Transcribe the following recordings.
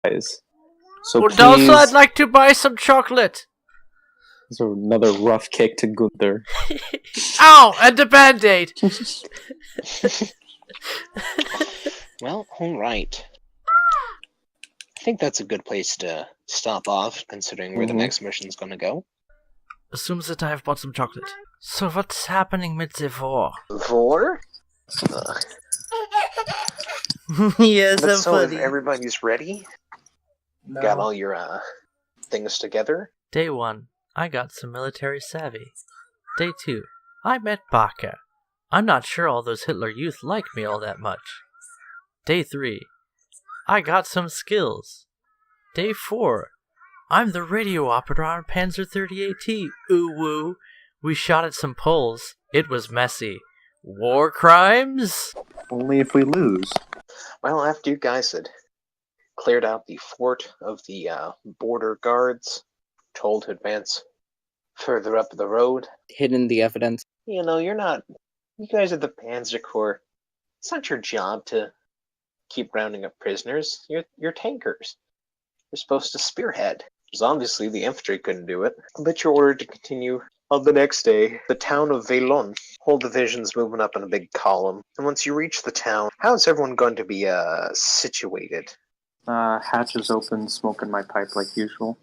guys. So And please, also, I'd like to buy some chocolate. so another rough kick to Gunther. Ow! And a band-aid! Well, alright. I think that's a good place to stop off, considering where the next mission's gonna go. Assumes that I have bought some chocolate. So what's happening with the war? Vor? Yes, But I'm so if funny. everybody's ready, No. got all your things together. Day 1, I got some military savvy. Day 2, I met Baka. I'm not sure all those Hitler youth like me all that much. Day 3, I got some skills. Day 4, I'm the radio operator on Panzer 38T. Ooh woo. We shot at some Poles. It was messy. War crimes? Only if we lose. Well, after you guys had cleared out the fort of the border guards, told to advance further up the road, Hidden the evidence. you know, you guys are the Panzer Corps. It's not your job to keep rounding up prisoners. You're tankers. You're supposed to spearhead. Because obviously the infantry couldn't do it. But you're ordered to continue on the next day. The town of Veilon. Whole division's moving up in a big column. And once you reach the town, how is everyone going to be situated? Hatches open, smoking my pipe like usual.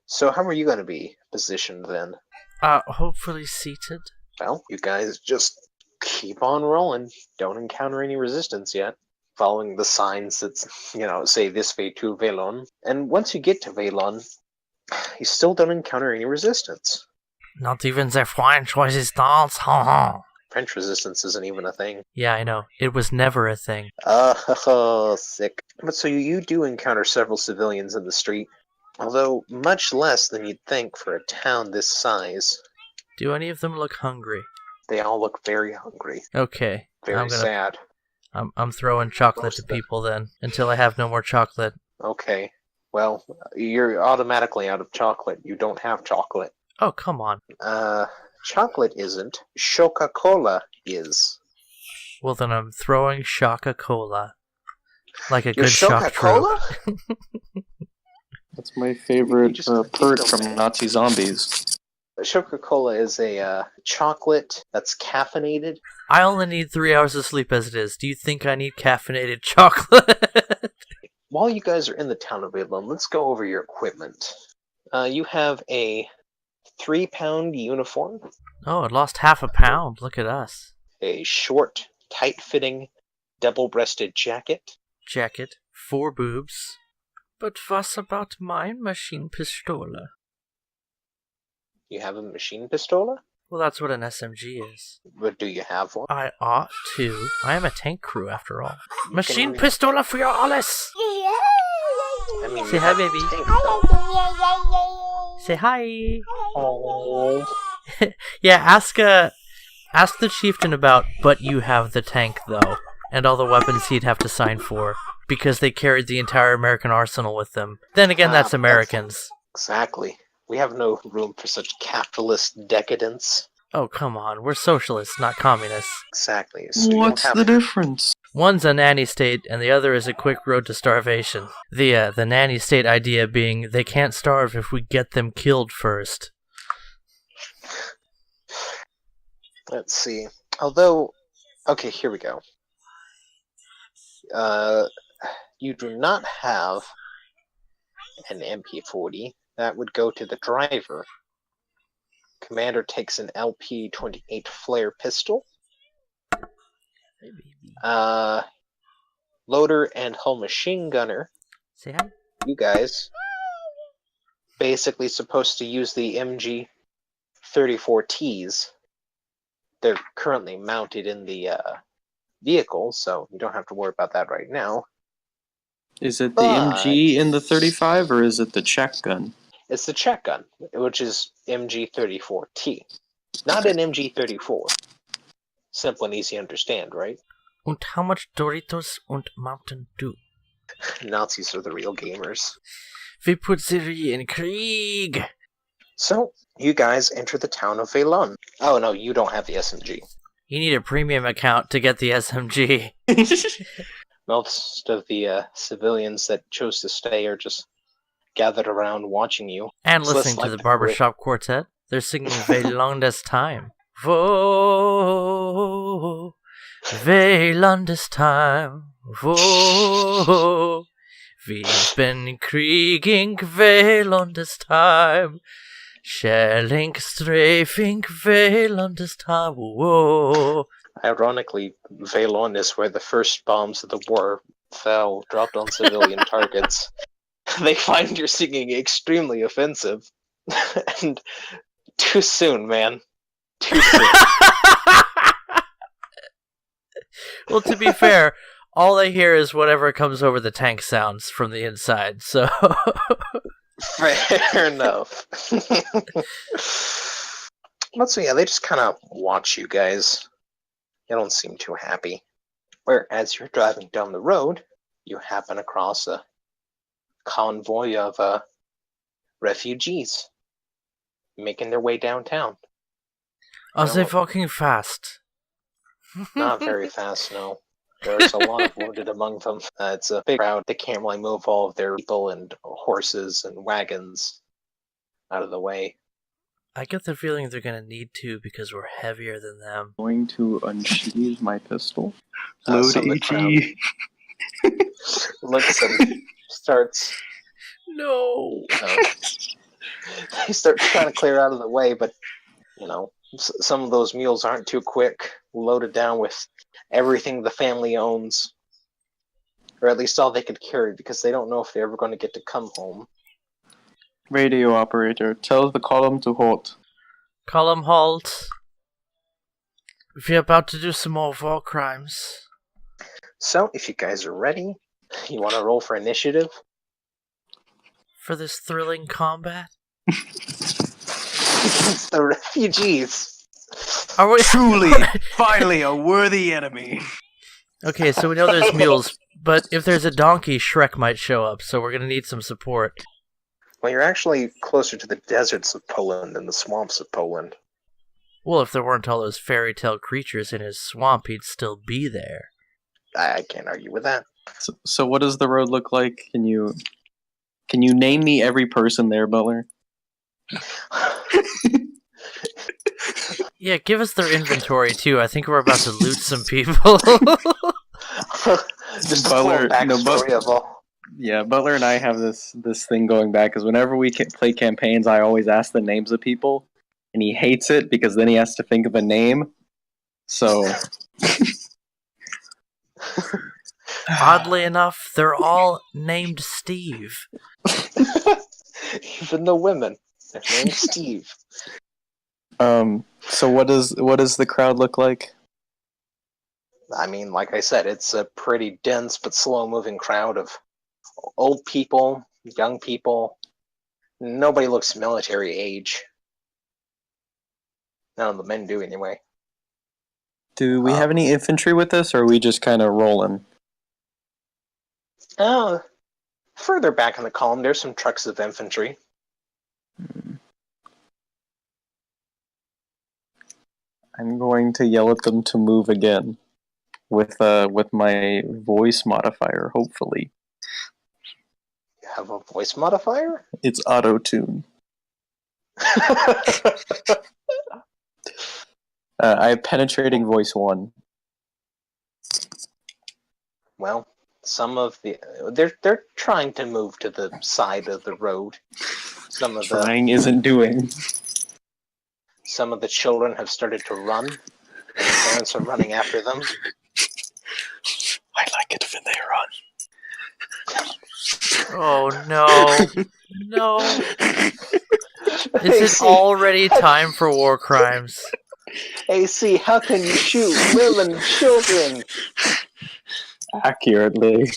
So how are you going to be positioned then? Hopefully seated. Well, you guys just keep on rolling. Don't encounter any resistance yet. Following the signs that, say this way to Veilon. And once you get to Veilon, you still don't encounter any resistance. Not even the French resistance, ha. French resistance isn't even a thing. Yeah, I know. It was never a thing. Oh, sick. But so you do encounter several civilians in the street, although much less than you'd think for a town this size. Do any of them look hungry? They all look very hungry. Okay. Very sad. I'm throwing chocolate Most to of them. people then, until I have no more chocolate. Okay. Well, you're automatically out of chocolate. You don't have chocolate. Oh, come on. Chocolate isn't. Coca-Cola is. Well, then I'm throwing Shaka-Cola. Like a Your good shock troop. Coca-Cola? That's my favorite just perk keep from going. Nazi zombies. Coca-Cola is a chocolate that's caffeinated. I only need 3 hours of sleep as it is. Do you think I need caffeinated chocolate? While you guys are in the town of Idlum, let's go over your equipment. You have a 3-pound uniform, Oh, it lost half a pound. Look at us. a short, tight-fitting, double-breasted jacket, Jacket, 4 boobs. But what about my machine pistola? you have a machine pistola, Well, that's what an SMG is. but do you have one? I ought to. I am a tank crew, after all. Machine can- pistola for your alles! I mean, Say you hi, have a baby. tank, though. Say hi! Oh. Yeah, ask the chieftain about, but you have the tank, though. And all the weapons he'd have to sign for. Because they carried the entire American arsenal with them. Then again, that's Americans. Exactly. We have no room for such capitalist decadence. Oh, come on. We're socialists, not communists. Exactly. So you don't What's have the difference? One's a nanny state, and the other is a quick road to starvation. The nanny state idea being they can't starve if we get them killed first. Let's see. Although, okay, here we go. You do not have an MP40. That would go to the driver. Commander takes an LP-28 flare pistol. Hey, baby. Loader and hull machine gunner. Say hi. You guys basically supposed to use the MG-34Ts. They're currently mounted in the vehicle, so you don't have to worry about that right now. Is it the But- MG in the 35 or is it the Czech gun? It's the Czech gun, which is MG-34T. Not an MG-34. Simple and easy to understand, right? Und how much Doritos und Mountain Dew? Nazis are the real gamers. We put the Re in Krieg! So, you guys enter the town of Veilon. Oh no, you don't have the SMG. You need a premium account to get the SMG. Most of the civilians that chose to stay are just gathered around watching you. And It's less listening to like the the barbershop quartet. They're singing Veilondes Time. Vo, Veilondes Time. Vo, we've been krieging Veilondes Time. Shelling, strafing Veilondes Time. Whoa. Ironically, Veilon is where the first bombs of the war fell, dropped on civilian targets. They find your singing extremely offensive. And too soon, man. Too soon. Well, to be fair, all I hear is whatever comes over the tank sounds from the inside, so... Fair enough. But so yeah, they just kind of watch you guys. You don't seem too happy. Where as you're driving down the road, you happen across a convoy of refugees making their way downtown. Are they walking fast? Not very fast, no. There's a lot of wounded among them. It's a big crowd. They can't really move all of their people and horses and wagons out of the way. I get the feeling they're gonna need to because we're heavier than them. I'm going to unsheathe my pistol. So Load the crowd HE. looks and starts. No! They start trying to clear out of the way, but some of those mules aren't too quick. Loaded down with everything the family owns, or at least all they could carry, because they don't know if they're ever going to get to come home. Radio operator, tell the column to halt. Column halt. We're about to do some more war crimes. So, if you guys are ready, you want to roll for initiative? For this thrilling combat? It's the refugees. Are we Truly, finally, a worthy enemy. Okay, so we know there's mules, but if there's a donkey, Shrek might show up, so we're gonna need some support. Well, you're actually closer to the deserts of Poland than the swamps of Poland. Well, if there weren't all those fairy tale creatures in his swamp, he'd still be there. I can't argue with that. So what does the road look like? Can you name me every person there, Butler? Yeah, give us their inventory, too. I think we're about to loot some people. Just a Butler- full backstory of all. Yeah, Butler and I have this thing going back, because whenever we play campaigns, I always ask the names of people, and he hates it, because then he has to think of a name. So... Oddly enough, they're all named Steve. Even the women. Their name's Steve. So what does the crowd look like? I mean, like I said, it's a pretty dense but slow-moving crowd of old people, young people. Nobody looks military age. None of the men do, anyway. Do we have any infantry with us, or are we just kind of rolling? Further back in the column, there's some trucks of infantry. I'm going to yell at them to move again with my voice modifier, hopefully. You have a voice modifier? It's auto-tune. I have penetrating voice 1. Well, some of they're trying to move to the side of the road. Trying isn't doing. Some of the children have started to run. And the parents are running after them. I like it when they run. Oh, no. No. Is it already time for war crimes? AC, how can you shoot women and children? Accurately.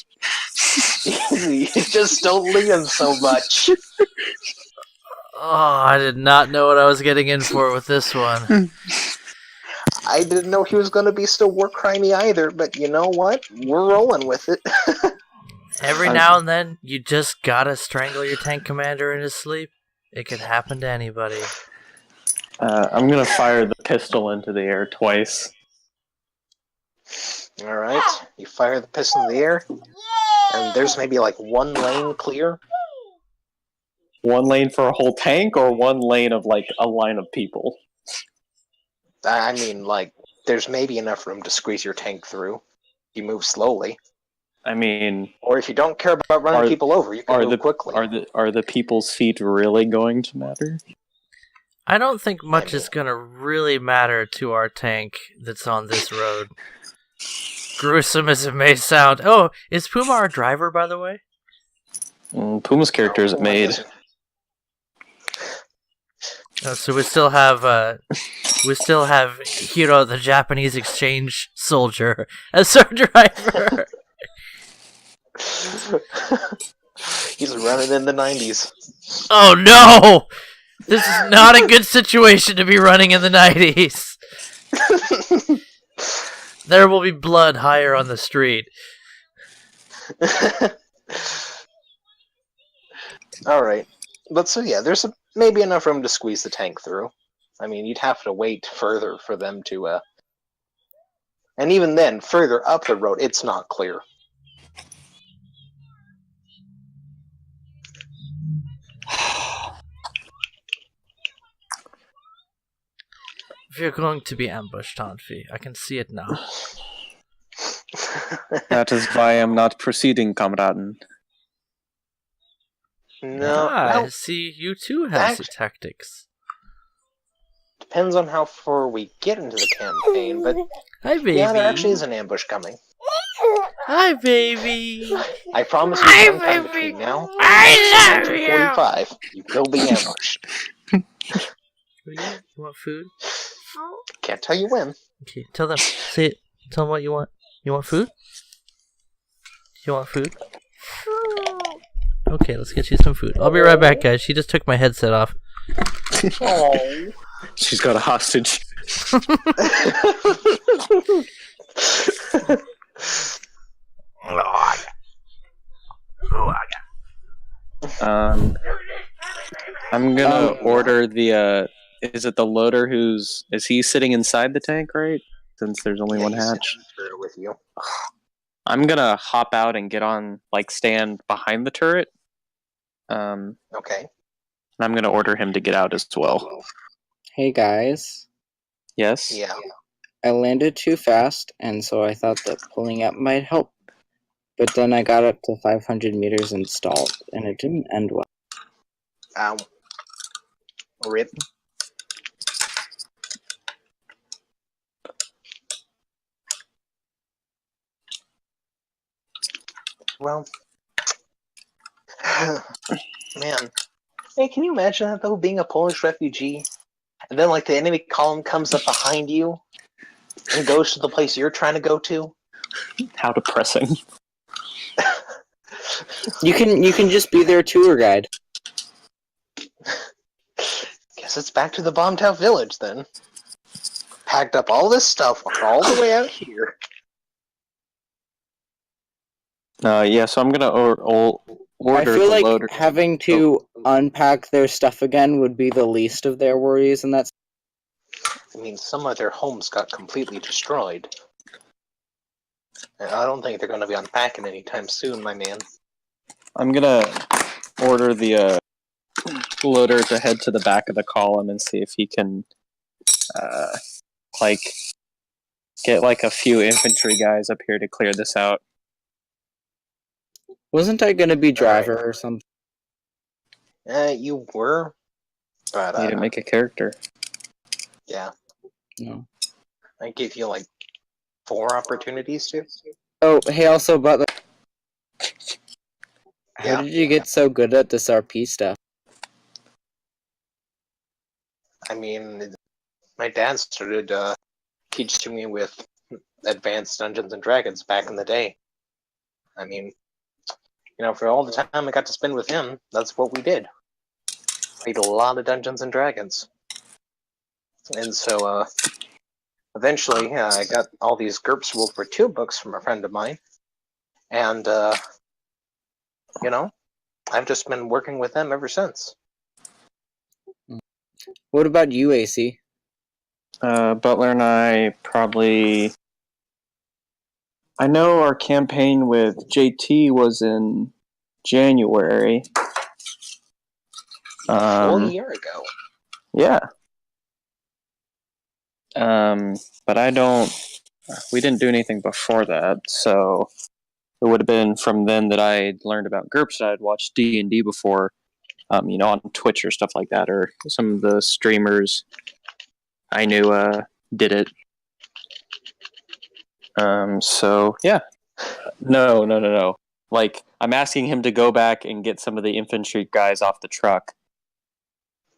You just don't leave them so much. Oh, I did not know what I was getting in for with this one. I didn't know he was going to be so war crimey either, but you know what? We're rolling with it. Every now and then, you just gotta strangle your tank commander in his sleep. It could happen to anybody. I'm gonna fire the pistol into the air twice. Alright, you fire the pistol in the air, and there's maybe like one lane clear. One lane for a whole tank, or one lane of like a line of people? I mean, like, there's maybe enough room to squeeze your tank through. You move slowly. I mean, Or if you don't care about running people over, you can move quickly. Are the people's feet really going to matter? I don't think much is going to really matter to our tank that's on this road. Gruesome as it may sound. Oh, is Puma our driver, by the way? Puma's character isn't made. Oh, so we still have Hiro, the Japanese exchange soldier, as our driver. He's running in the 90s. Oh no! This is not a good situation to be running in the 90s. There will be blood higher on the street. Alright. But so yeah, there's maybe enough room to squeeze the tank through. I mean, you'd have to wait further for them to, And even then, further up the road, it's not clear. If you're going to be ambushed, Tanfi, I can see it now. That is why I am not proceeding, Kameraden. No, I see you too have the tactics. Depends on how far we get into the campaign, but hi, baby. Yeah, there actually is an ambush coming. Hi, baby. I promise you, sometime between now and 1945, you will be ambushed. You want food? Can't tell you when. Okay, tell them. Say it. Tell them what you want. You want food? You want food? Okay, let's get you some food. I'll be right back, guys. She just took my headset off. Oh. She's got a hostage. I'm gonna order the is it the loader is he sitting inside the tank, right? Since there's only one hatch. With you. I'm gonna hop out and get on, like, stand behind the turret. Okay. And I'm gonna order him to get out as well. Hey guys. Yes? Yeah. I landed too fast, and so I thought that pulling up might help. But then I got up to 500 meters and stalled, and it didn't end well. Ow. Rip. Well, man. Hey, can you imagine that, though, being a Polish refugee? And then, like, the enemy column comes up behind you and goes to the place you're trying to go to? How depressing. You can just be their tour guide. Guess it's back to the bombed out village, then. Packed up all this stuff, walked all the way out here. Yeah, so I'm gonna order I feel the like loader. having to unpack their stuff again would be the least of their worries, and that's... I mean, some of their homes got completely destroyed. And I don't think they're going to be unpacking anytime soon, my man. I'm gonna order the loader to head to the back of the column and see if he can, like, get, like, a few infantry guys up here to clear this out. Wasn't I gonna be driver or something? You were, but Need to make a character. Yeah. No. I gave you like 4 opportunities to. Oh, hey, also about the... How did you get so good at this RP stuff? I mean, my dad started teaching me with advanced Dungeons and Dragons back in the day. I mean, you know, for all the time I got to spend with him, that's what we did. Played a lot of Dungeons and Dragons. And so, eventually, I got all these GURPS World War II books from a friend of mine. And, you know, I've just been working with them ever since. What about you, AC? Butler and I probably I know our campaign with JT was in January. A full year ago. Yeah. But we didn't do anything before that, so it would have been from then that I learned about GURPS. I'd watched D&D before, on Twitch or stuff like that, or some of the streamers I knew did it. So yeah. No. Like, I'm asking him to go back and get some of the infantry guys off the truck.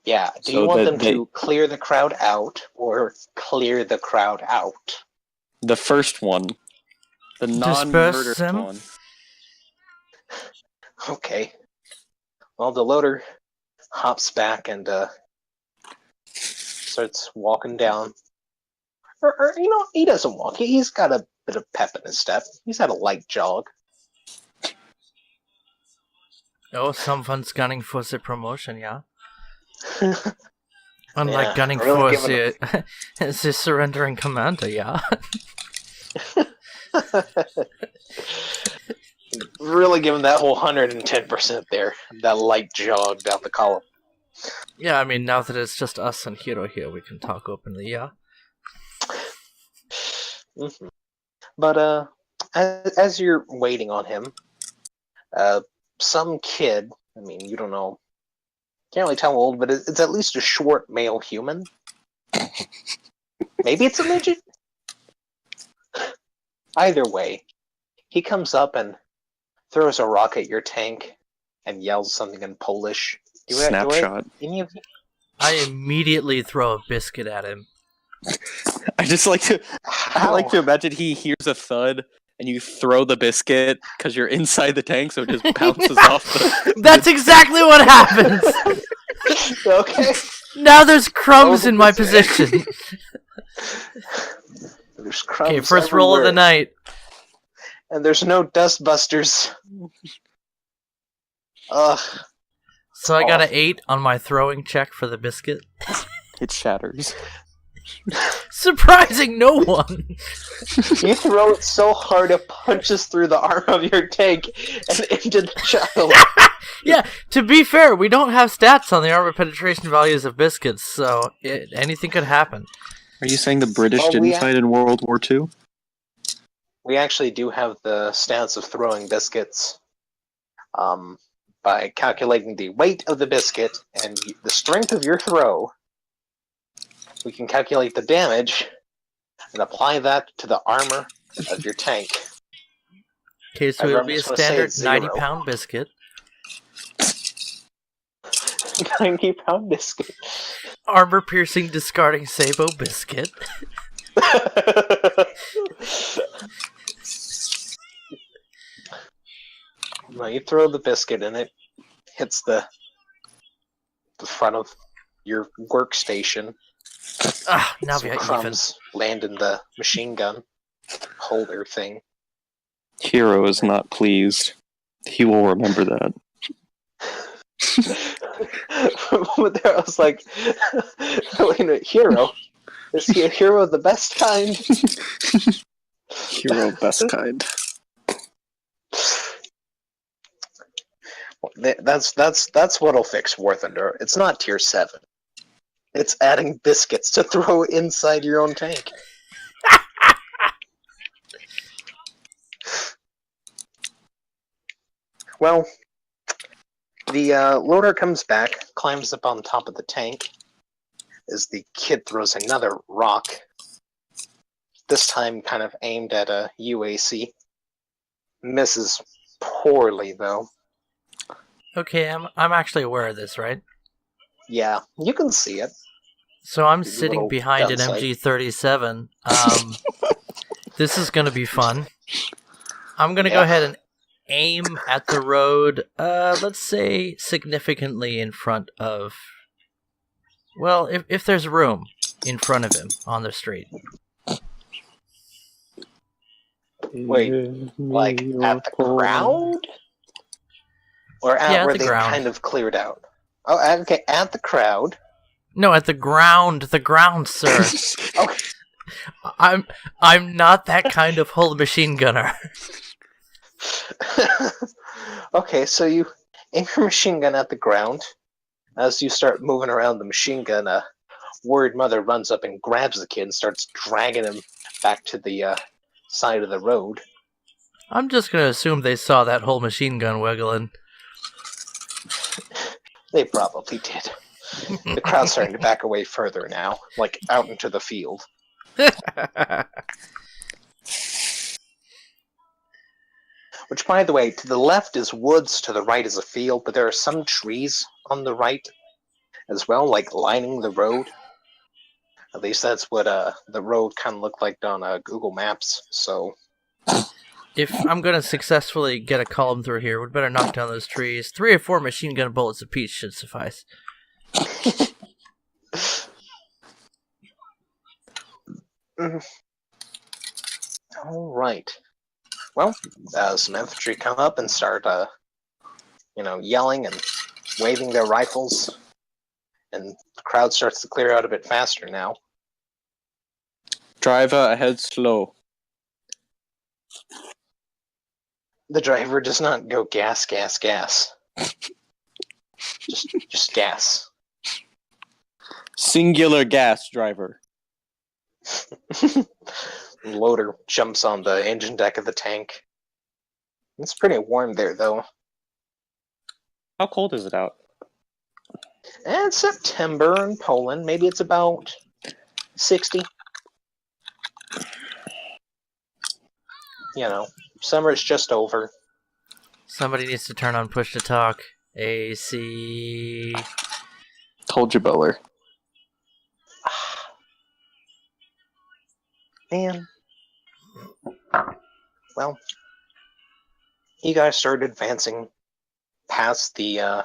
Yeah. Do you want them to clear the crowd out or clear the crowd out? The first one. The non-murder one. Okay. Well, the loader hops back and starts walking down. Or he doesn't walk. He's got a bit of pep in his step. He's had a light jog. Oh, someone's gunning for the promotion, yeah? Unlike gunning really for the surrendering commander, yeah? Really giving that whole 110% there. That light jog down the column. Yeah, I mean, now that it's just us and Hiro here, we can talk openly, yeah? Mm-hmm. But as you're waiting on him, some kid, I mean, you don't know, can't really tell how old, but it's at least a short male human. Maybe it's a midget? Either way, he comes up and throws a rock at your tank and yells something in Polish. Snapshot. Any of you? I immediately throw a biscuit at him. I like to imagine he hears a thud and you throw the biscuit because you're inside the tank, so it just bounces off the... That's exactly what happens! Okay. Now there's crumbs in my position. There's crumbs. Okay, first roll of the night. And there's no dust busters. Ugh. So I got an 8 on my throwing check for the biscuit. It shatters. Surprising no one! You throw it so hard it punches through the arm of your tank and into the child. Yeah, to be fair, we don't have stats on the armor penetration values of biscuits, so anything could happen. Are you saying the British didn't fight in World War II? We actually do have the stats of throwing biscuits. By calculating the weight of the biscuit and the strength of your throw, we can calculate the damage and apply that to the armor of your tank. Okay, so it'll be a standard 90-pound biscuit. 90-pound biscuit. Armor-piercing, discarding Sabo biscuit. No, you throw the biscuit and it hits the front of your workstation. Now some crumbs land in the machine gun holder thing. Hiro is not pleased. He will remember that. But there I was like, wait a minute, Hiro? Is he a hero of the best kind? Hero best kind. That's what'll fix War Thunder. It's not tier 7. It's adding biscuits to throw inside your own tank. Well, the loader comes back, climbs up on top of the tank, as the kid throws another rock. This time kind of aimed at a UAC. Misses poorly, though. Okay, I'm actually aware of this, right? Yeah, you can see it. So I'm sitting behind an MG37. This is going to be fun. I'm going to go ahead and aim at the road, let's say significantly in front of... Well, if there's room in front of him on the street. Wait, like at the crowd? Or at where they kind of cleared out? Oh, okay, at the crowd. No, at the ground, sir. Okay. I'm not that kind of whole machine gunner. Okay, so you aim your machine gun at the ground. As you start moving around the machine gun, a worried mother runs up and grabs the kid and starts dragging him back to the side of the road. I'm just gonna assume they saw that whole machine gun wiggling. They probably did. The crowd's starting to back away further now, like out into the field. Which, by the way, to the left is woods, to the right is a field, but there are some trees on the right as well, like lining the road. At least that's what the road kind of looked like on Google Maps. So, If I'm gonna successfully get a column through here, we'd better knock down those trees. 3 or 4 machine gun bullets apiece should suffice. all right. Well, some infantry come up and start, yelling and waving their rifles, and the crowd starts to clear out a bit faster now. Driver ahead slow. The driver does not go gas, gas, gas. just gas. Singular gas, driver. Loader jumps on the engine deck of the tank. It's pretty warm there, though. How cold is it out? And it's September in Poland. Maybe it's about 60. Summer's just over. Somebody needs to turn on push to talk. AC. Told you, Bowler. Man. Well, you guys started advancing past the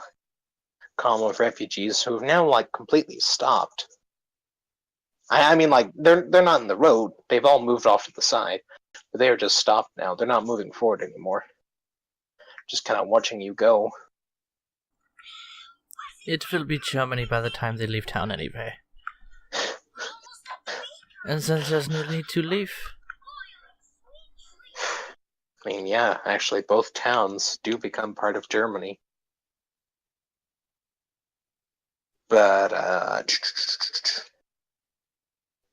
column of refugees who have now completely stopped. I mean, they're not in the road. They've all moved off to the side, but they are just stopped now. They're not moving forward anymore. Just kind of watching you go. It will be Germany by the time they leave town anyway. And since there's no need to leave. I mean, yeah, actually, both towns do become part of Germany. But,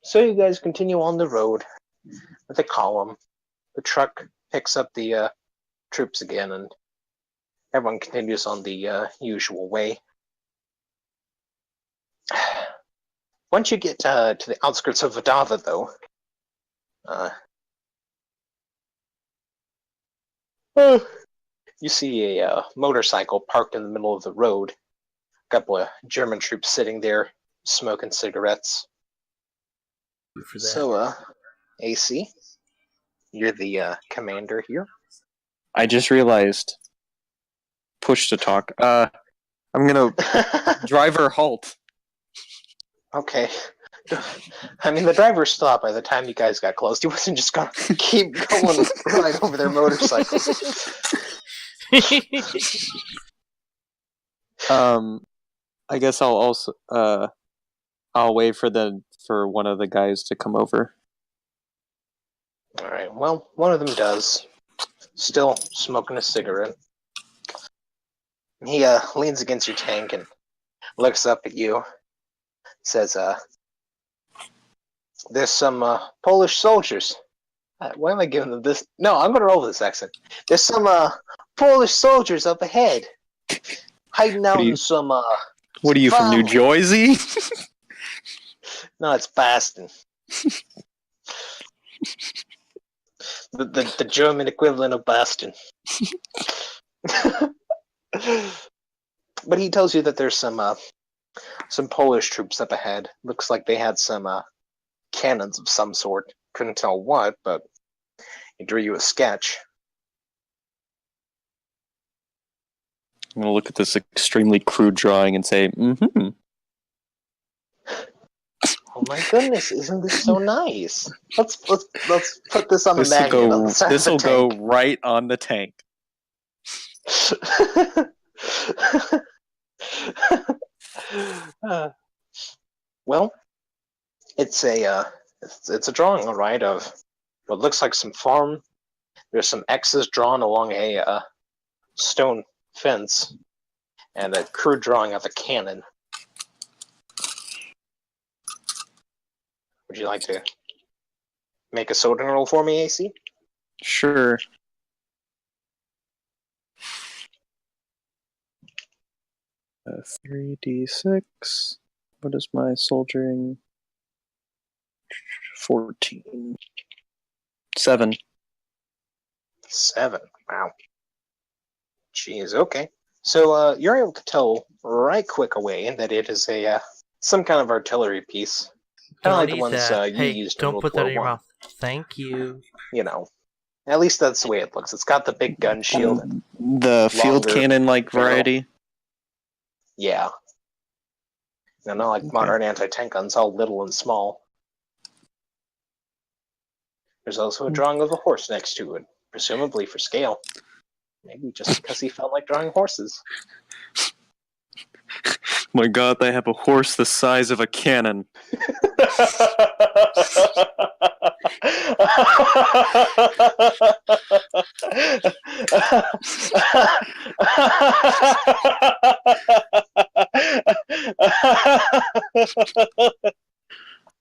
so you guys continue on the road with the column. The truck picks up the troops again, and everyone continues on the usual way. Once you get to the outskirts of Vadava, though, you see a motorcycle parked in the middle of the road. A couple of German troops sitting there, smoking cigarettes. So, AC, you're the commander here. I just realized. Push to talk. I'm gonna driver halt. Okay. I mean, the driver stopped by the time you guys got close. He wasn't just gonna keep going right over their motorcycles. I guess I'll also I'll wait for one of the guys to come over. All right. Well, one of them does. Still smoking a cigarette. He leans against your tank and looks up at you. Says, "There's some Polish soldiers." Why am I giving them this? No, I'm gonna roll this accent. There's some Polish soldiers up ahead, hiding out in some. What are you from New Jersey? No, it's Boston. the German equivalent of Boston. But he tells you that there's some Polish troops up ahead. Looks like they had some cannons of some sort. Couldn't tell what, but he drew you a sketch. I'm gonna look at this extremely crude drawing and say, "Mm-hmm." Oh my goodness! Isn't this so nice? Let's put this on the magnet on the side This of will the go tank. right on the tank. Well, it's a It's a drawing, all right, of what looks like some farm. There's some X's drawn along a stone fence, and a crude drawing of a cannon. Would you like to make a soldering roll for me, AC? Sure. Uh, 3d6. What is my soldiering? 14. 7. 7. Wow. Jeez, okay. So you're able to tell right quick away that it is a some kind of artillery piece. Kind of like the eat ones that. you Hey, used in don't World put War that in your One. mouth. Thank you. You know, at least that's the way it looks. It's got the big gun shield. The field Longer cannon-like barrel. variety. Yeah. Now, not like modern anti-tank guns, all little and small. There's also a drawing of a horse next to it, presumably for scale. Maybe just because he felt like drawing horses. My god, they have a horse the size of a cannon.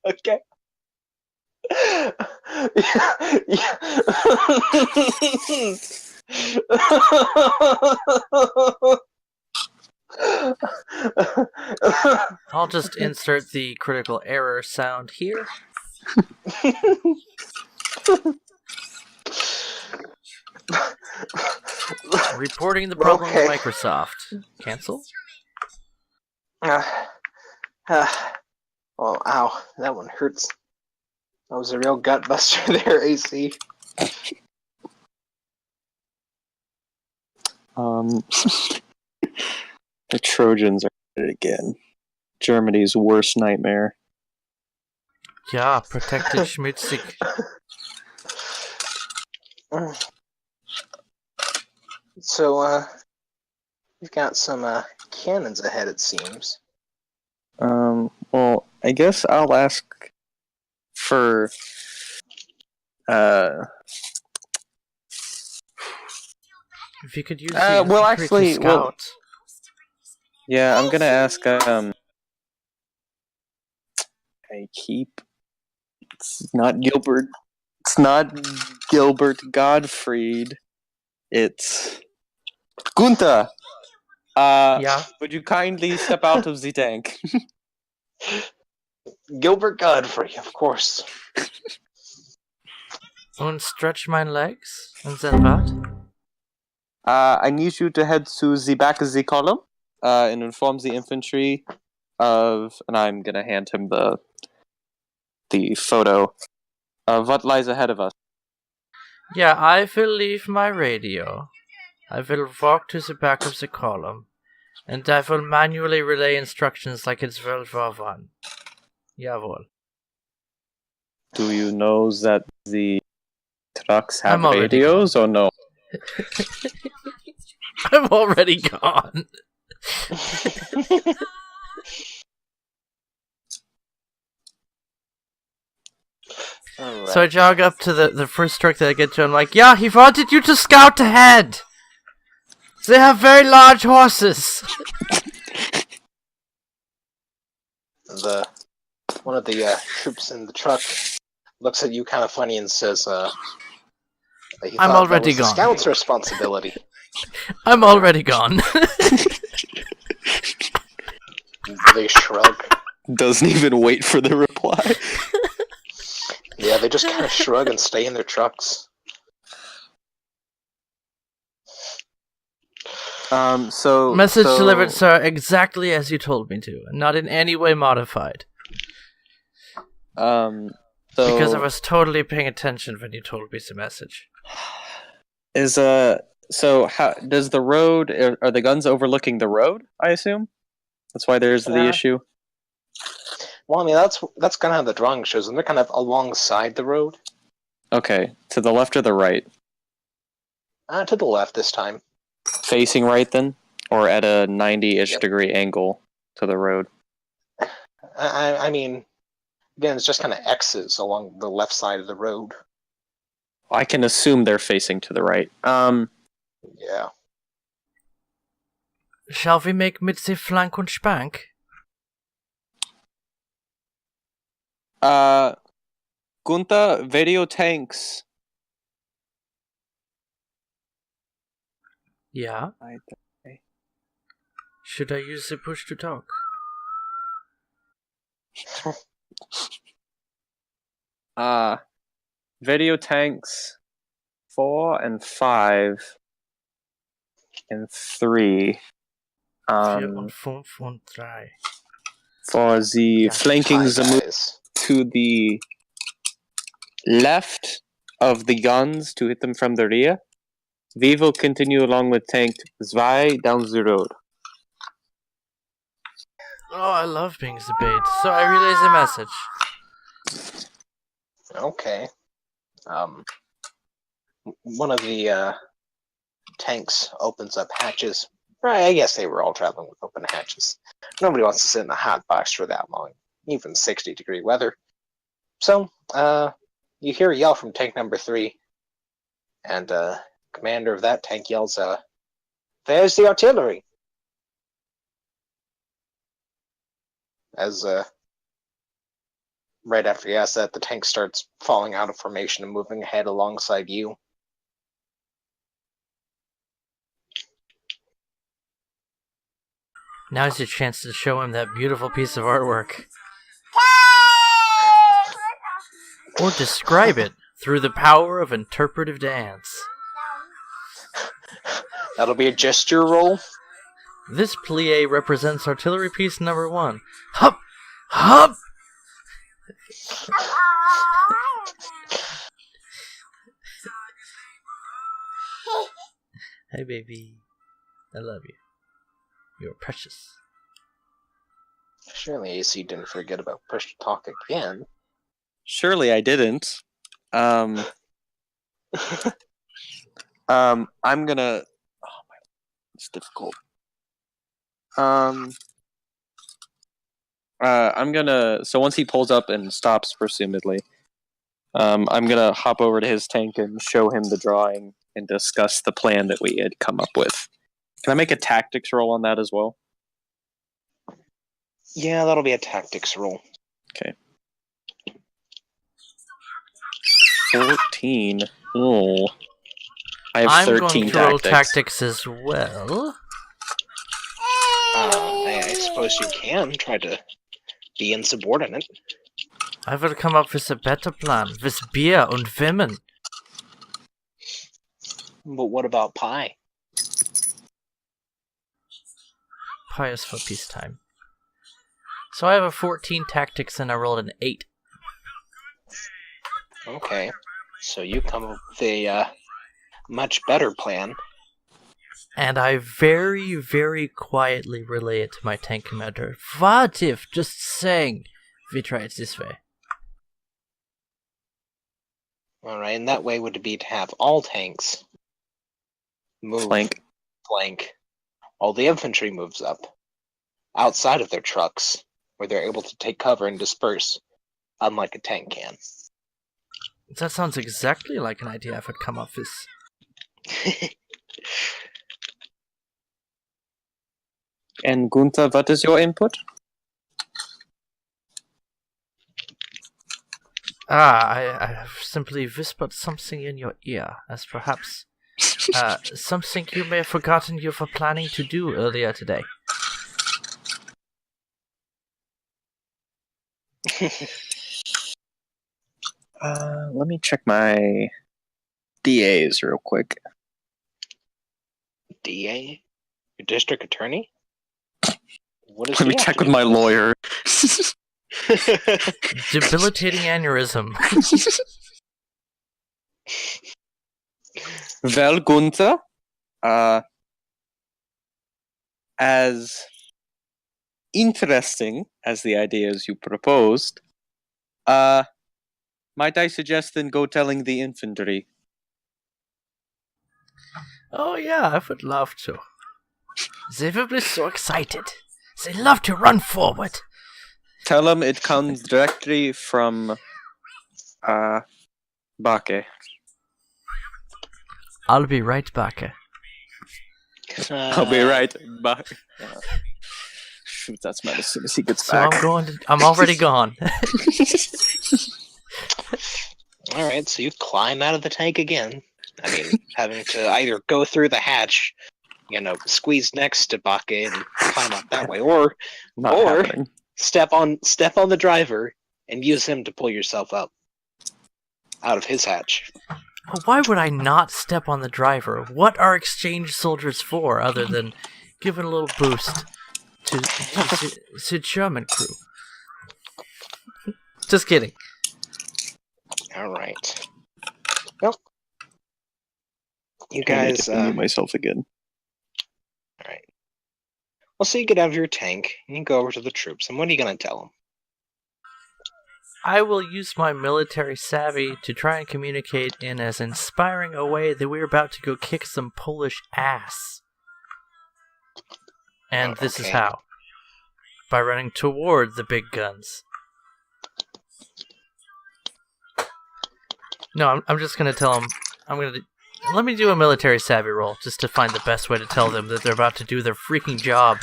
Okay. I'll just insert the critical error sound here. Reporting the problem to Microsoft. Cancel? Oh, ow. That one hurts. That was a real gut buster there, AC. The Trojans are at it again. Germany's worst nightmare. Ja, protected schmutzig. So, we've got some cannons ahead, it seems. Well, I guess I'll ask for, If you could use well, the actually, scout. well, yeah, I'm gonna ask, it's not Gilbert Gottfried, it's Gunther! Yeah. Would you kindly step out of the tank? Gilbert Godfrey, of course. And stretch my legs, and then what? I need you to head to the back of the column, and inform the infantry of, and I'm gonna hand him the photo of what lies ahead of us. Yeah, I will leave my radio. I will walk to the back of the column, and I will manually relay instructions like it's World War One. Jawohl. Do you know that the trucks have I'm already radios or no? I'm already gone. Right. So I jog up to the first truck that I get to. I'm like, yeah, he wanted you to scout ahead. They have very large horses. One of the troops in the truck looks at you kind of funny and says, that he I'm thought already that was gone. the scout's responsibility. I'm already gone. They shrug. Doesn't even wait for the reply. Yeah, they just kind of shrug and stay in their trucks. Message delivered, sir, exactly as you told me to, and not in any way modified. Because I was totally paying attention when you told me the message. So how does the road? Are the guns overlooking the road? I assume that's why there's the issue. Well, I mean that's kind of how the drawing shows them. They're kind of alongside the road. Okay, to the left or the right? To the left this time. Facing right then, or at a 90-ish degree angle to the road. I mean, Again, it's just kind of X's along the left side of the road. I can assume they're facing to the right. Yeah. Shall we make mit the flank und spank? Gunther, video tanks. Yeah. Should I use the push to talk? Video tanks 4 and 5 and 3. 4 und 5 und 3. For the flanking Hi, the move guys. to the left of the guns to hit them from the rear. We will continue along with tank 2 down the road. Oh, I love being the bait. So I relay the message. Okay. One of the tanks opens up hatches. Right, I guess they were all traveling with open hatches. Nobody wants to sit in a hot box for that long, even 60-degree weather. So, you hear a yell from tank number 3, and commander of that tank yells, "There's the artillery!" As right after he asks that, the tank starts falling out of formation and moving ahead alongside you. Now's your chance to show him that beautiful piece of artwork. Or describe it through the power of interpretive dance. That'll be a gesture roll. This plie represents artillery piece number 1. Hup! Hup! Hey baby, I love you. You're precious. Surely AC didn't forget about push to talk again. Surely I didn't. I'm gonna. Oh my, it's difficult. I'm gonna. So once he pulls up and stops, presumably, I'm gonna hop over to his tank and show him the drawing and discuss the plan that we had come up with. Can I make a tactics roll on that as well? Yeah, that'll be a tactics roll. Okay. 14. Oh. I have I'm 13 going to roll tactics. tactics as well. I suppose you can try to be insubordinate. I will come up with a better plan, with beer and women. But what about pie? Pie is for peacetime. So I have a 14 tactics and I rolled an 8. Okay, so you come up with a much better plan. And I very, very quietly relay it to my tank commander. What if, just saying, we try it this way? Alright, and that way would be to have all tanks move Flank. All the infantry moves up outside of their trucks, where they're able to take cover and disperse, unlike a tank can. That sounds exactly like an idea I would come up with. And Gunther, what is your input? I have simply whispered something in your ear, as perhaps something you may have forgotten you were planning to do earlier today. Let me check my DAs real quick. DA? Your district attorney? What is Let me he check up with to? my lawyer. Debilitating aneurysm. Well, Gunther, as interesting as the ideas you proposed, might I suggest then go telling the infantry? Oh yeah, I would love to. They will be so excited. They love to run forward. Tell him it comes directly from Bake. I'll be right back. I'll be right back. Shoot, that's mad as soon as he gets So back. I'm already gone. Alright, so you climb out of the tank again. I mean, having to either go through the hatch, squeeze next to Bake and climb up that way, or Not happening. step on the driver and use him to pull yourself up out of his hatch. Why would I not step on the driver? What are exchange soldiers for, other than giving a little boost to Sid Sherman crew? Just kidding. Alright. Well, you I need guys... to mute myself again. Alright. Well, so you get out of your tank, and you go over to the troops, and what are you going to tell them? I will use my military savvy to try and communicate in as inspiring a way that we're about to go kick some Polish ass. And this is how. By running toward the big guns. No, I'm just going to tell them... Let me do a military savvy roll, just to find the best way to tell them that they're about to do their freaking job.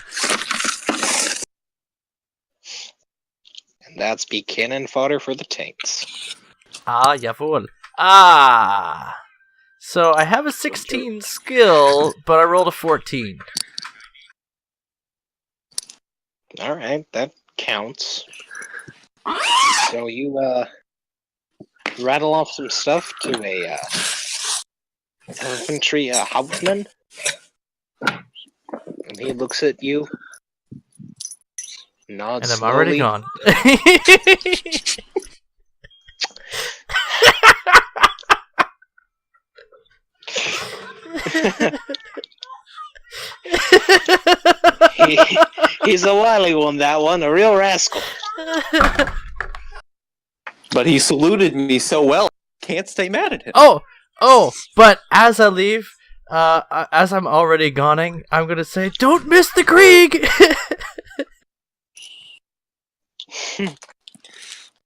And that's be cannon fodder for the tanks. Ah, jawohl. Ah! So I have a 16 skill, but I rolled a 14. Alright, that counts. So you, rattle off some stuff to a, infantry, Hauptmann. And he looks at you, nods And I'm already slowly. gone. He's a wily one, that one, a real rascal. But he saluted me so well, can't stay mad at him. Oh, but as I leave, as I'm already goning, I'm gonna say, "Don't miss the Krieg!"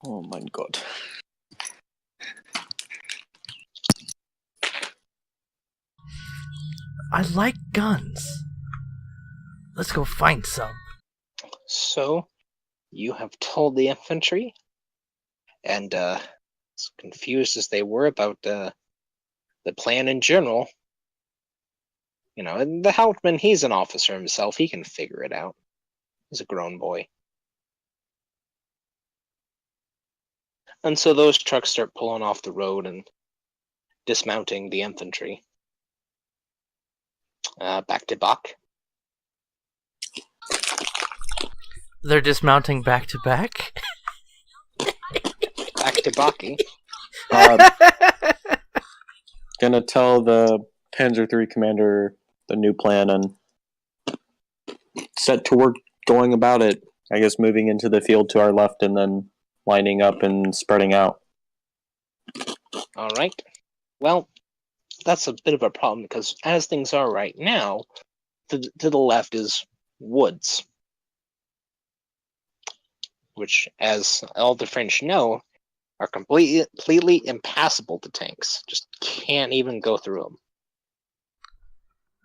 Oh my god. I like guns. Let's go find some. So, you have told the infantry, and as confused as they were about the plan in general, and the Hauptmann, he's an officer himself, he can figure it out. He's a grown boy. And so those trucks start pulling off the road and dismounting the infantry. Back to Bach. They're dismounting back to back? Back to Baki. Gonna tell the Panzer III commander the new plan and set to work going about it. I guess moving into the field to our left and then lining up and spreading out. Alright. Well, that's a bit of a problem because as things are right now, to the left is woods. Which, as all the French know, are completely impassable to tanks. Just can't even go through them.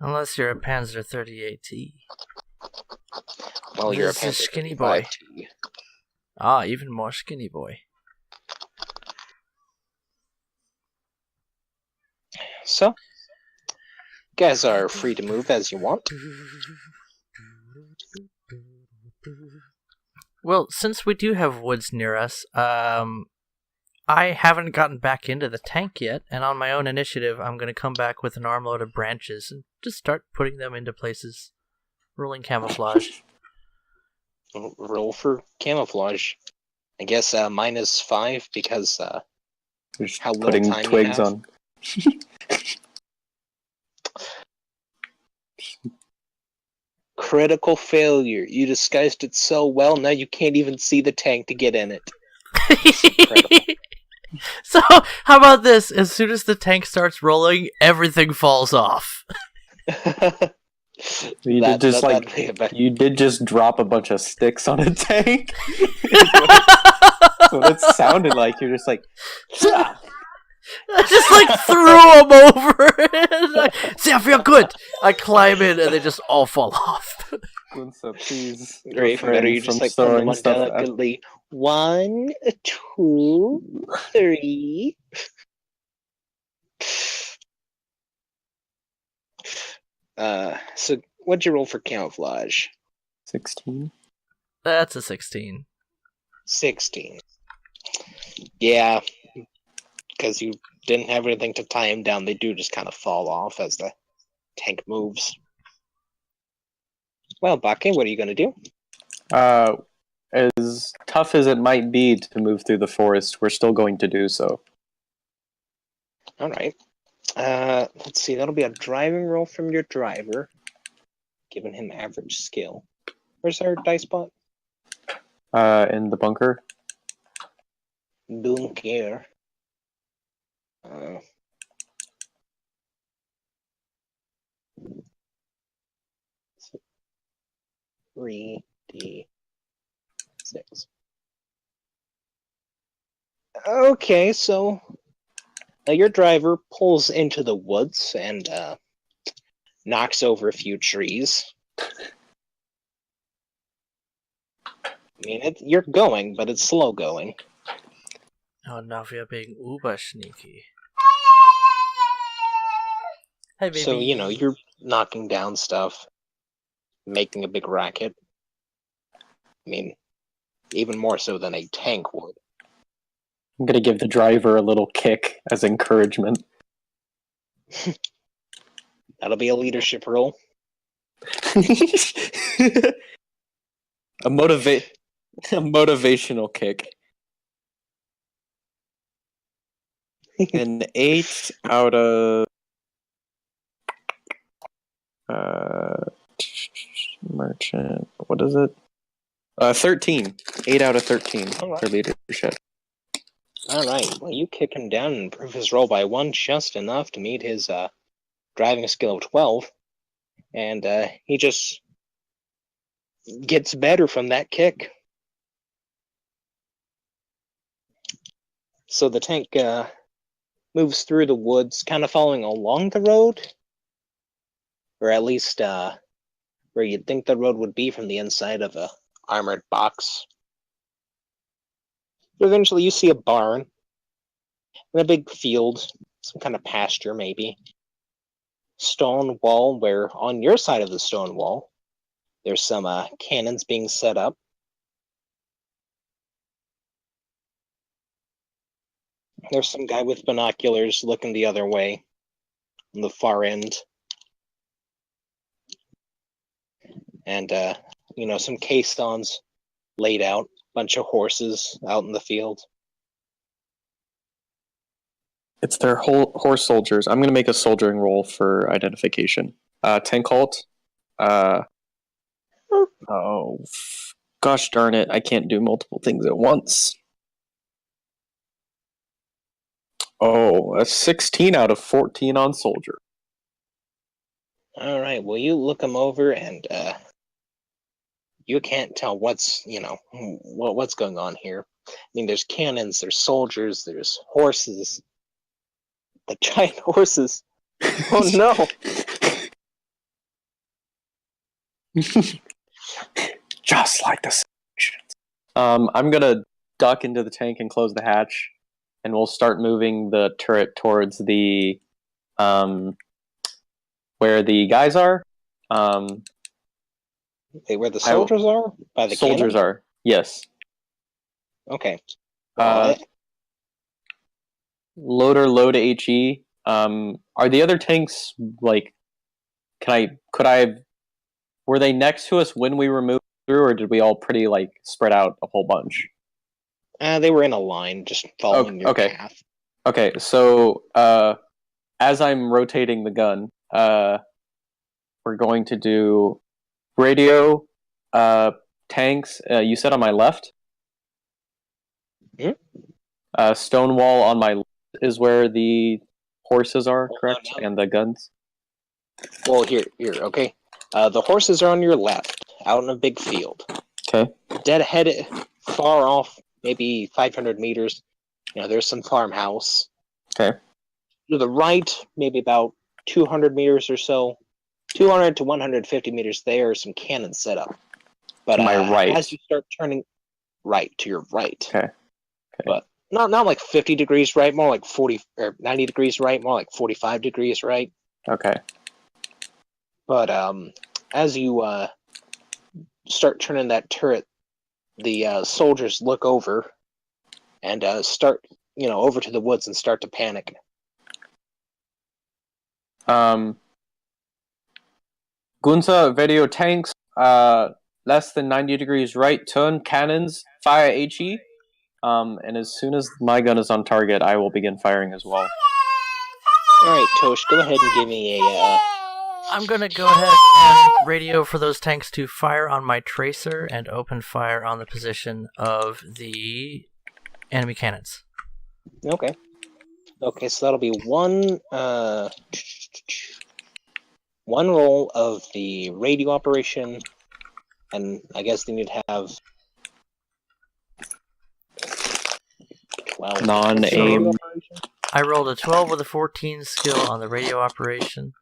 Unless you're a Panzer 38T. Well, you're a This is Panzer skinny boy. 35T. Ah, even more skinny boy. So, you guys are free to move as you want. Well, since we do have woods near us, I haven't gotten back into the tank yet, and on my own initiative, I'm going to come back with an armload of branches and just start putting them into places. Rolling camouflage. Roll for camouflage. I guess -5 because Just how little putting time you twigs have. on. Critical failure. You disguised it so well, now you can't even see the tank to get in it. So, how about this? As soon as the tank starts rolling, everything falls off. You did just you did just drop a bunch of sticks on a tank. That's what it sounded like. You're just like, "Zah!" I just like threw them over. Like, see, I feel good. I climb in and they just all fall off. Gunsa, please Or even better, refrain you from just like pull throwing one stuff at. delicately. 1, 2, 3. So what'd you roll for camouflage? 16. That's a 16. 16. Yeah, because you didn't have anything to tie him down. They do just kind of fall off as the tank moves. Well, Bake, what are you going to do? As tough as it might be to move through the forest, we're still going to do so. All right. Let's see. That'll be a driving roll from your driver, giving him average skill. Where's our dice bot? In the bunker. Bunker. 3d6. Okay, so your driver pulls into the woods and knocks over a few trees. I mean, you're going, but it's slow going. Oh, now we are being uber sneaky. Hey, baby. So, you're knocking down stuff, making a big racket. I mean, even more so than a tank would. I'm going to give the driver a little kick as encouragement. That'll be a leadership role. a motivational kick. An 8 out of merchant. What is it? 13. 8 out of 13 All right. for leadership. All right. Well, you kick him down and improve his roll by 1, just enough to meet his driving skill of 12, and he just gets better from that kick. So the tank moves through the woods, kind of following along the road, or at least where you'd think the road would be from the inside of a armored box. But eventually you see a barn and a big field, some kind of pasture maybe. Stone wall, where on your side of the stone wall there's some cannons being set up. There's some guy with binoculars looking the other way on the far end. And, some caissons laid out, bunch of horses out in the field. It's their horse soldiers. I'm going to make a soldiering roll for identification. Tank halt. Gosh darn it. I can't do multiple things at once. Oh, a 16 out of 14 on soldier. All right. Well, you look them over, and you can't tell what's going on here. I mean, there's cannons, there's soldiers, there's horses. The giant horses. Oh no! Just like the Sanctions. I'm gonna duck into the tank and close the hatch, and we'll start moving the turret towards the where the guys are. Where the soldiers are? By the soldiers cannon? are. Yes. Okay. Loader load HE. Are the other tanks like? Were they next to us when we were moving through, or did we all pretty spread out a whole bunch? They were in a line, just following your path. Okay, so as I'm rotating the gun, we're going to do radio, tanks. You said on my left. Stonewall on my left is where the horses are, correct, and the guns. Well, here. Okay. The horses are on your left, out in a big field. Okay. Dead ahead, far off, maybe 500 meters, there's some farmhouse. Okay. To the right, maybe about 200 meters or so, 200 to 150 meters, there are some cannons set up. But To my right. as you start turning right, to your right. Okay. But not like 50 degrees right, more like 40 or 90 degrees right, more like 45 degrees right. Okay. But as you start turning that turret, the soldiers look over and start, over to the woods and start to panic. Gunsa, video tanks, less than 90 degrees right, turn, cannons, fire HE. And as soon as my gun is on target, I will begin firing as well. Alright, Tosh, go ahead and give me a... I'm gonna go ahead and radio for those tanks to fire on my tracer and open fire on the position of the enemy cannons. Okay. Okay, so that'll be one roll of the radio operation, and I guess they need to have 12. Non-aim. I rolled a 12 with a 14 skill on the radio operation.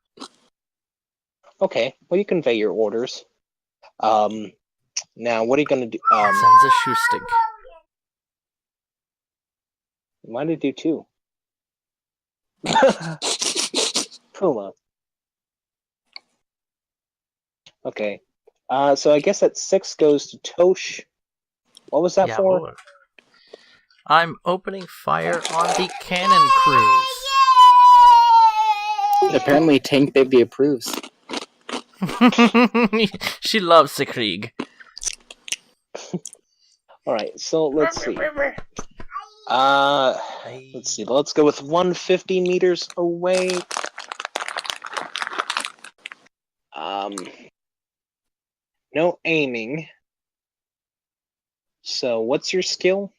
Okay, well, you convey your orders. Now, what are you going to do? Sends a shoe stick. Why did it do 2? Puma. Okay. So I guess that 6 goes to Tosh. What was that for? Boy. I'm opening fire on the cannon crews. Apparently, Tank Baby approves. She loves the Krieg. Alright, so let's see. Let's go with 150 meters away. No aiming. So what's your skill?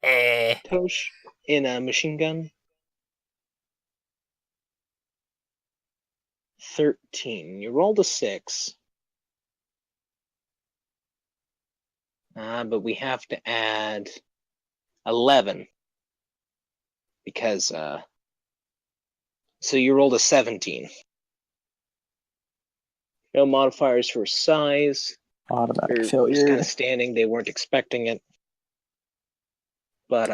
Tosh, in a machine gun? 13. You rolled a 6. But we have to add 11. Because, so you rolled a 17. No modifiers for size. Automatic You're failure. just kind of standing. They weren't expecting it. But,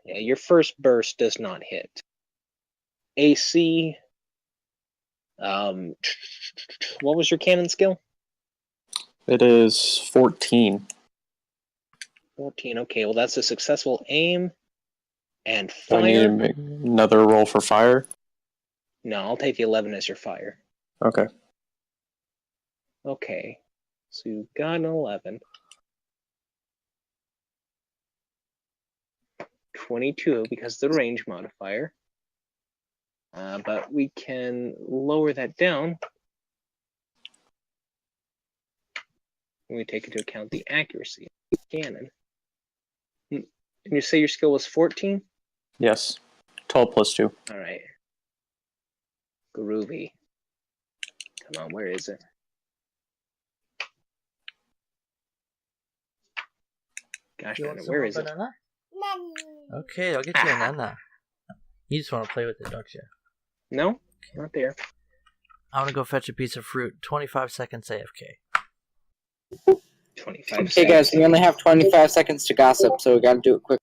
yeah, your first burst does not hit. AC. What was your cannon skill? It is 14. 14. Okay, well, that's a successful aim. And Do I need to fire. make another roll for fire? No, I'll take the 11 as your fire. Okay. Okay. So you got an 11. 22 because of the range modifier. But we can lower that down when we take into account the accuracy of the cannon. And you say your skill was 14? Yes. 12 plus 2. All right. Groovy. Come on, where is it? Gosh darn it, where is it? Banana? Okay, I'll get you a nana. You just want to play with it, don't you? No, not there. I'm gonna go fetch a piece of fruit. 25 seconds AFK. 25 Okay, seconds. guys, we only have 25 seconds to gossip, so we gotta do it quick.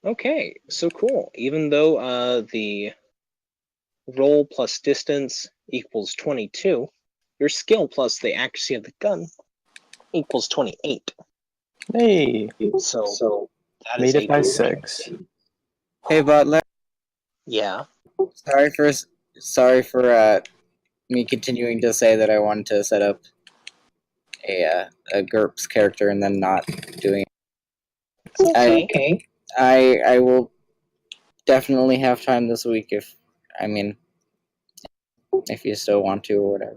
Okay, so cool. Even though the roll plus distance equals 22, your skill plus the accuracy of the gun equals 28. Hey! So that Made is it by a 6. Hey, Butler. Yeah. Sorry for me continuing to say that I wanted to set up a GURPS character and then not doing it. Okay. I will definitely have time this week if you still want to or whatever.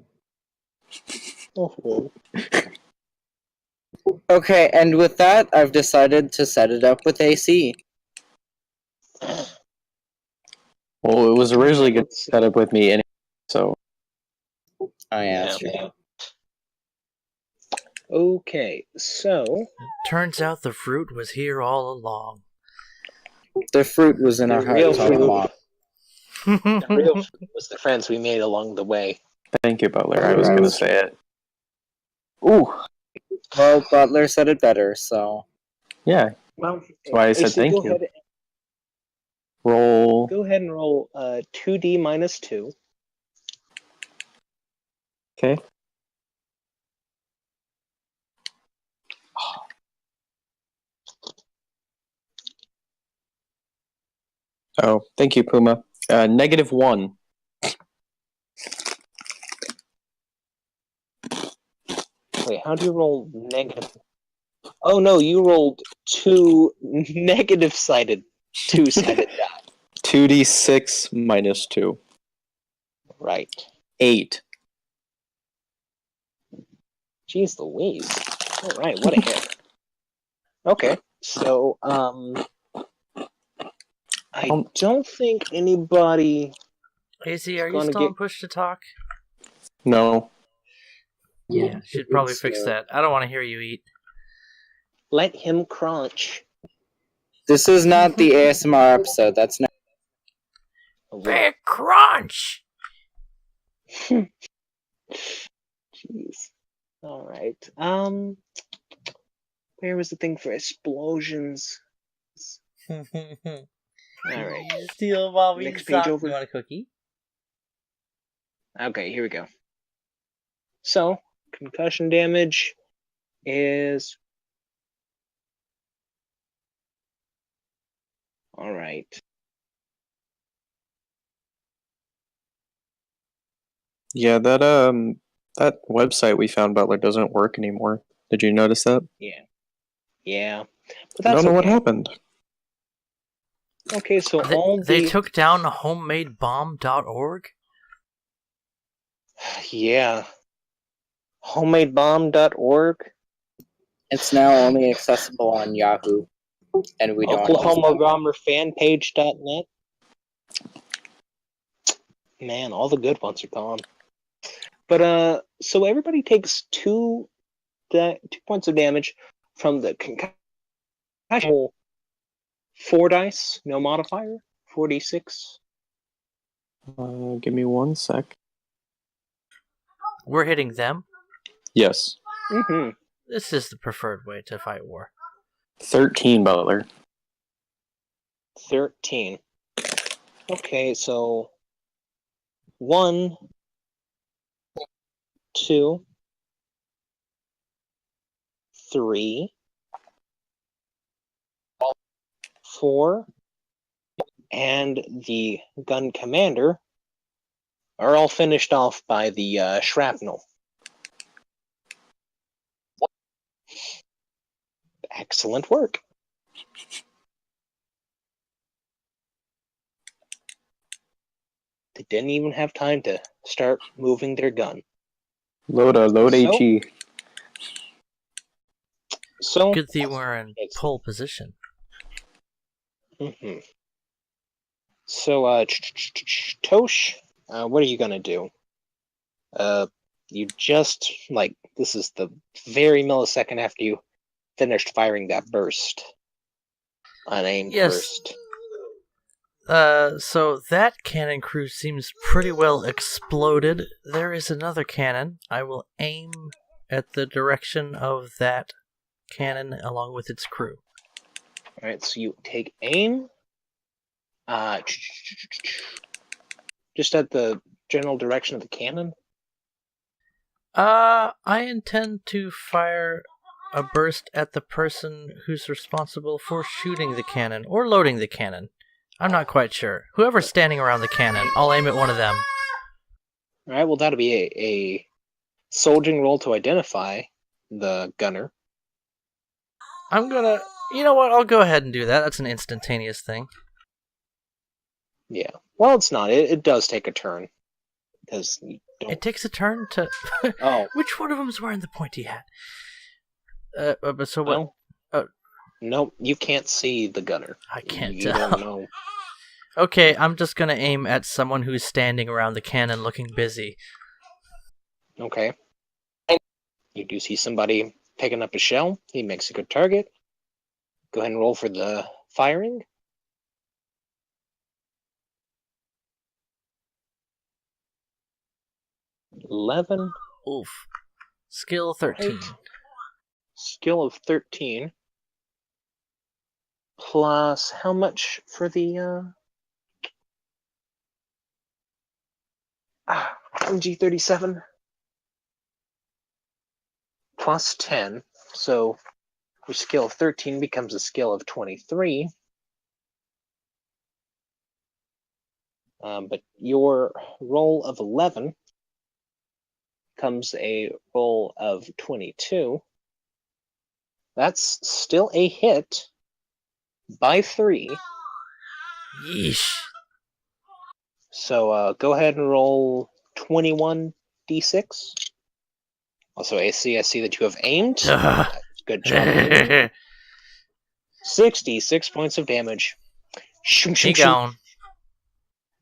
Oh. Okay, and with that, I've decided to set it up with AC. Well, it was originally good set up with me anyway, so Oh yeah, that's true. Okay, so Turns out the fruit was here all along. The fruit was in our The real hearts all fruit. along. the real fruit was the friends we made along the way. thank you, Butler. I was going to say it. Ooh, Well, Butler said it better, so yeah. Well, That's why I said AC, thank you. Roll. Go ahead and roll 2d minus 2. Okay. Oh, thank you, Puma. -1. Wait, how do you roll negative? Oh no, you rolled 2 negative-sided, 2-sided die. 2d6 minus 2. Right. 8. Jeez Louise. All right, what a hit. Okay, so I don't think anybody. AC, are you Gonna still get- on push to talk? No. Yeah, should probably fix that. I don't want to hear you eat. Let him crunch. this is not the ASMR episode. That's not. Big crunch! Jeez. All right. Where was the thing for explosions? All right. Steal Bobby's Next page sock. over. You want a cookie? Okay, here we go. So, concussion damage is. All right. Yeah, that website we found, Butler, doesn't work anymore. Did you notice that? Yeah. But I that's don't know what okay. happened. Okay, so They took down homemadebomb.org? Yeah. Homemadebomb.org. It's now only accessible on Yahoo, and we don't. OklahomaBomberFanPage.net. Man, all the good ones are gone. But so everybody takes 2 points of damage from the concussion. 4 dice, no modifier. 4d6. Give me 1 sec. We're hitting them? Yes. Mm-hmm. This is the preferred way to fight war. 13, Butler. 13. Okay, so 1, 2, 3, 4, and the gun commander are all finished off by the shrapnel. Excellent work. They didn't even have time to start moving their gun. Load So- HE. So, Good thing we're in pole position. Mm-hmm. So, Tosh, what are you gonna do? You just, this is the very millisecond after you finished firing that burst. Unaimed Yes. burst. So that cannon crew seems pretty well exploded. There is another cannon. I will aim at the direction of that cannon along with its crew. Alright, so you take aim. Just at the general direction of the cannon. I intend to fire a burst at the person who's responsible for shooting the cannon or loading the cannon. I'm not quite sure. Whoever's standing around the cannon, I'll aim at one of them. Alright, well, that'll be a soldiering roll to identify the gunner. I'm gonna... You know what? I'll go ahead and do that. That's an instantaneous thing. Yeah. Well, it's not. It does take a turn. Because you don't. It takes a turn to... Oh. Which one of them's wearing the pointy hat? But so what? No. No, you can't see the gunner. I can't You tell. don't know. Okay, I'm just gonna aim at someone who's standing around the cannon looking busy. Okay. You do see somebody picking up a shell. He makes a good target. Go ahead and roll for the firing. $11. Oof. Skill 13. Right. Skill of 13. Plus how much for the MG37? Plus 10. So your skill of 13 becomes a skill of 23. But your roll of 11 comes a roll of 22. That's still a hit by 3. Yeesh. So go ahead and roll 21d6. Also, AC, I see that you have aimed. Good job aiming. 66 points of damage. Shoom, shoom, He shoom. gone.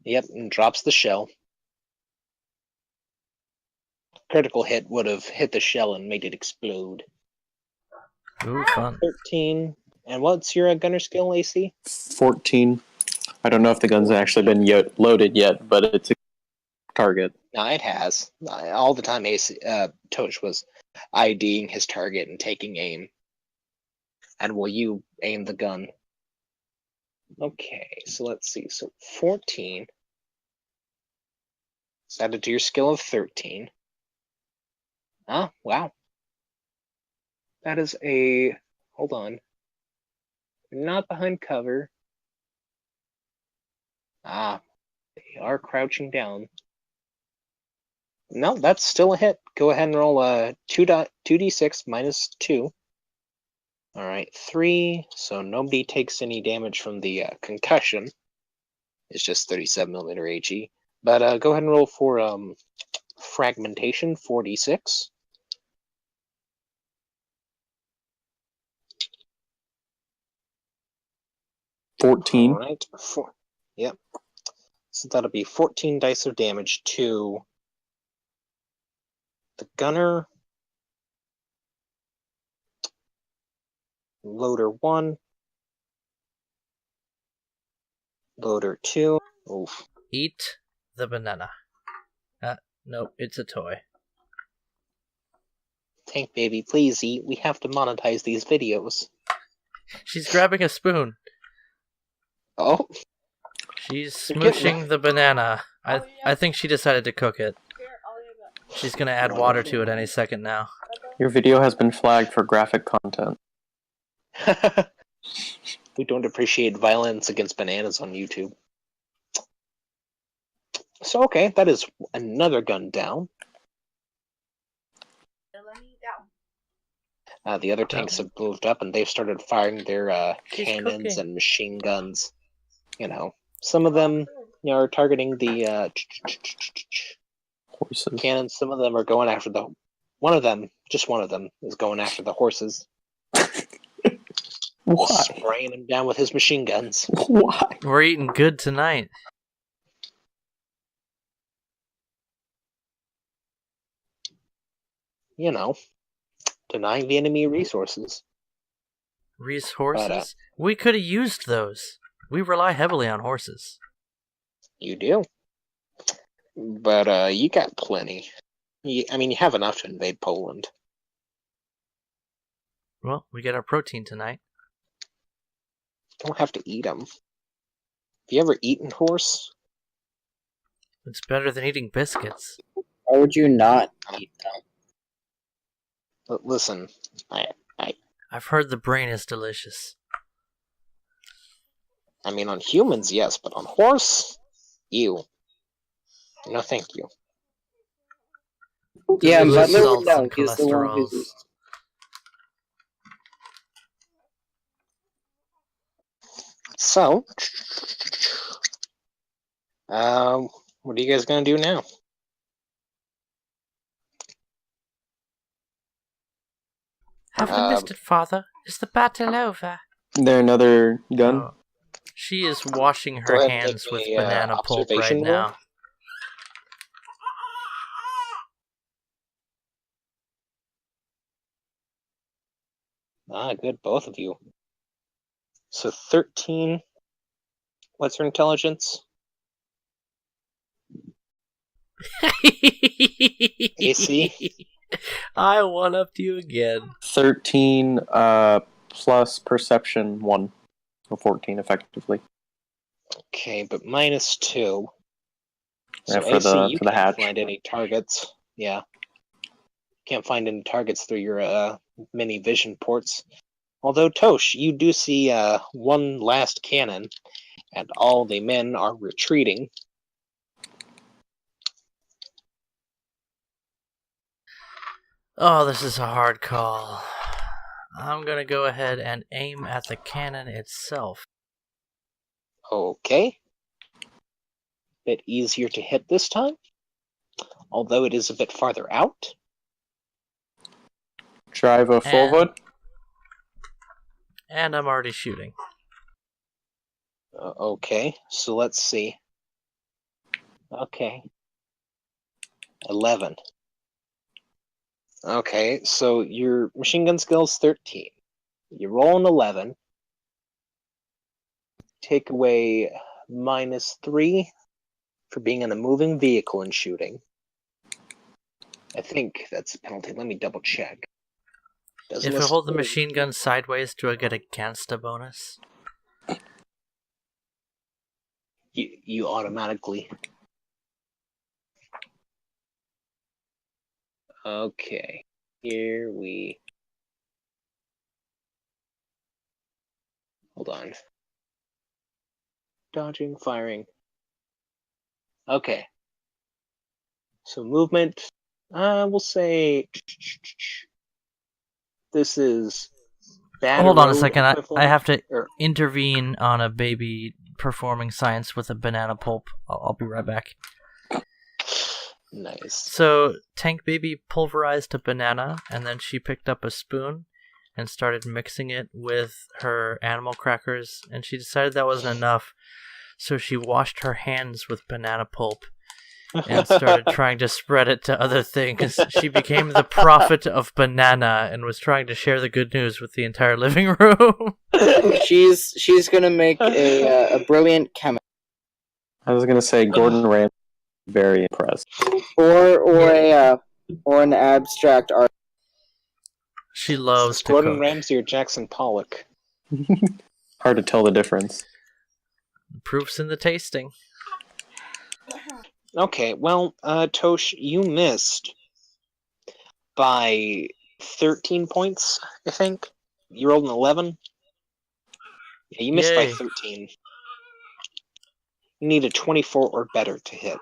Yep, and drops the shell. Critical hit would have hit the shell and made it explode. Ooh, fun. 13. And what's your gunner skill, AC? 14. I don't know if the gun's actually been loaded yet, but it's a target. No, it has. All the time Tosh was IDing his target and taking aim. And will you aim the gun? Okay, so let's see. So 14. It's added to your skill of 13. Ah, wow. That is a... Hold on. Not behind cover. Ah, they are crouching down. No, that's still a hit. Go ahead and roll 2d6 minus 2. Alright, 3. So nobody takes any damage from the concussion. It's just 37mm HE. But go ahead and roll for fragmentation, 4d6. $14. Alright, yep. So that'll be 14 dice of damage to the gunner. Loader 1. Loader 2. Oof. Eat the banana. Nope, it's a toy. Tank baby, please eat. We have to monetize these videos. She's grabbing a spoon. Oh, She's You're getting smooshing the banana. I think she decided to cook it. She's gonna add water to it any second now. Your video has been flagged for graphic content. we don't appreciate violence against bananas on YouTube. So, okay, that is another gun down. The other tanks have moved up and they've started firing their cannons and machine guns. You know, some of them are targeting the Horses. cannons. Some of them are going after the... just one of them, is going after the horses. Why? Spraying them down with his machine guns. Why? We're eating good tonight. You know, denying the enemy resources. Horses? We could have used those. We rely heavily on horses. You do. But you got plenty. You have enough to invade Poland. Well, we get our protein tonight. Don't have to eat them. Have you ever eaten horse? It's better than eating biscuits. Why would you not eat them? But listen, I've heard the brain is delicious. on humans, yes, but on horse, ew. No, thank you. Yeah, Delicious Butler salts would know. and He's the one cholesterols. who's... So, what are you guys gonna do now? Have we missed it, Father? Is the battle over? Is there another gun? Oh. She is washing Go her ahead and hands make with a, banana pulp right observation roll. now. Good, both of you. So 13. What's her intelligence? AC? I one-upped you again. 13 plus perception 1. So 14 effectively. Okay, but -2. Yeah, So for AC, the you for the can't hatch. find any targets. Yeah. Can't find any targets through your mini vision ports. Although, Tosh, you do see one last cannon, and all the men are retreating. Oh, this is a hard call. I'm gonna go ahead and aim at the cannon itself. Okay. Bit easier to hit this time, although it is a bit farther out. Drive a forward. And I'm already shooting. Okay, so let's see. Okay. 11. Okay, so your machine gun skill's 13. You roll an 11. Take away -3 for being in a moving vehicle and shooting. I think that's a penalty. Let me double check. If I hold the machine gun sideways, do I get a gangsta bonus? You automatically. Okay. Here we. Hold on. Dodging, firing. Okay. So movement. We'll say this is bad. Hold on a second. I have to intervene on a baby performing science with a banana pulp. I'll be right back. Nice. So Tank Baby pulverized a banana, and then she picked up a spoon and started mixing it with her animal crackers, and she decided that wasn't enough, so she washed her hands with banana pulp and started trying to spread it to other things. She became the prophet of banana and was trying to share the good news with the entire living room. She's gonna make a brilliant chemist. I was gonna say Gordon Ramsay. Very impressed. Or an abstract art. She loves to Gordon cook. Ramsay or Jackson Pollock. Hard to tell the difference. Proof's in the tasting. Okay, well, Tosh, you missed by 13 points, I think. You rolled an 11. Yeah, you missed by 13. You need a 24 or better to hit.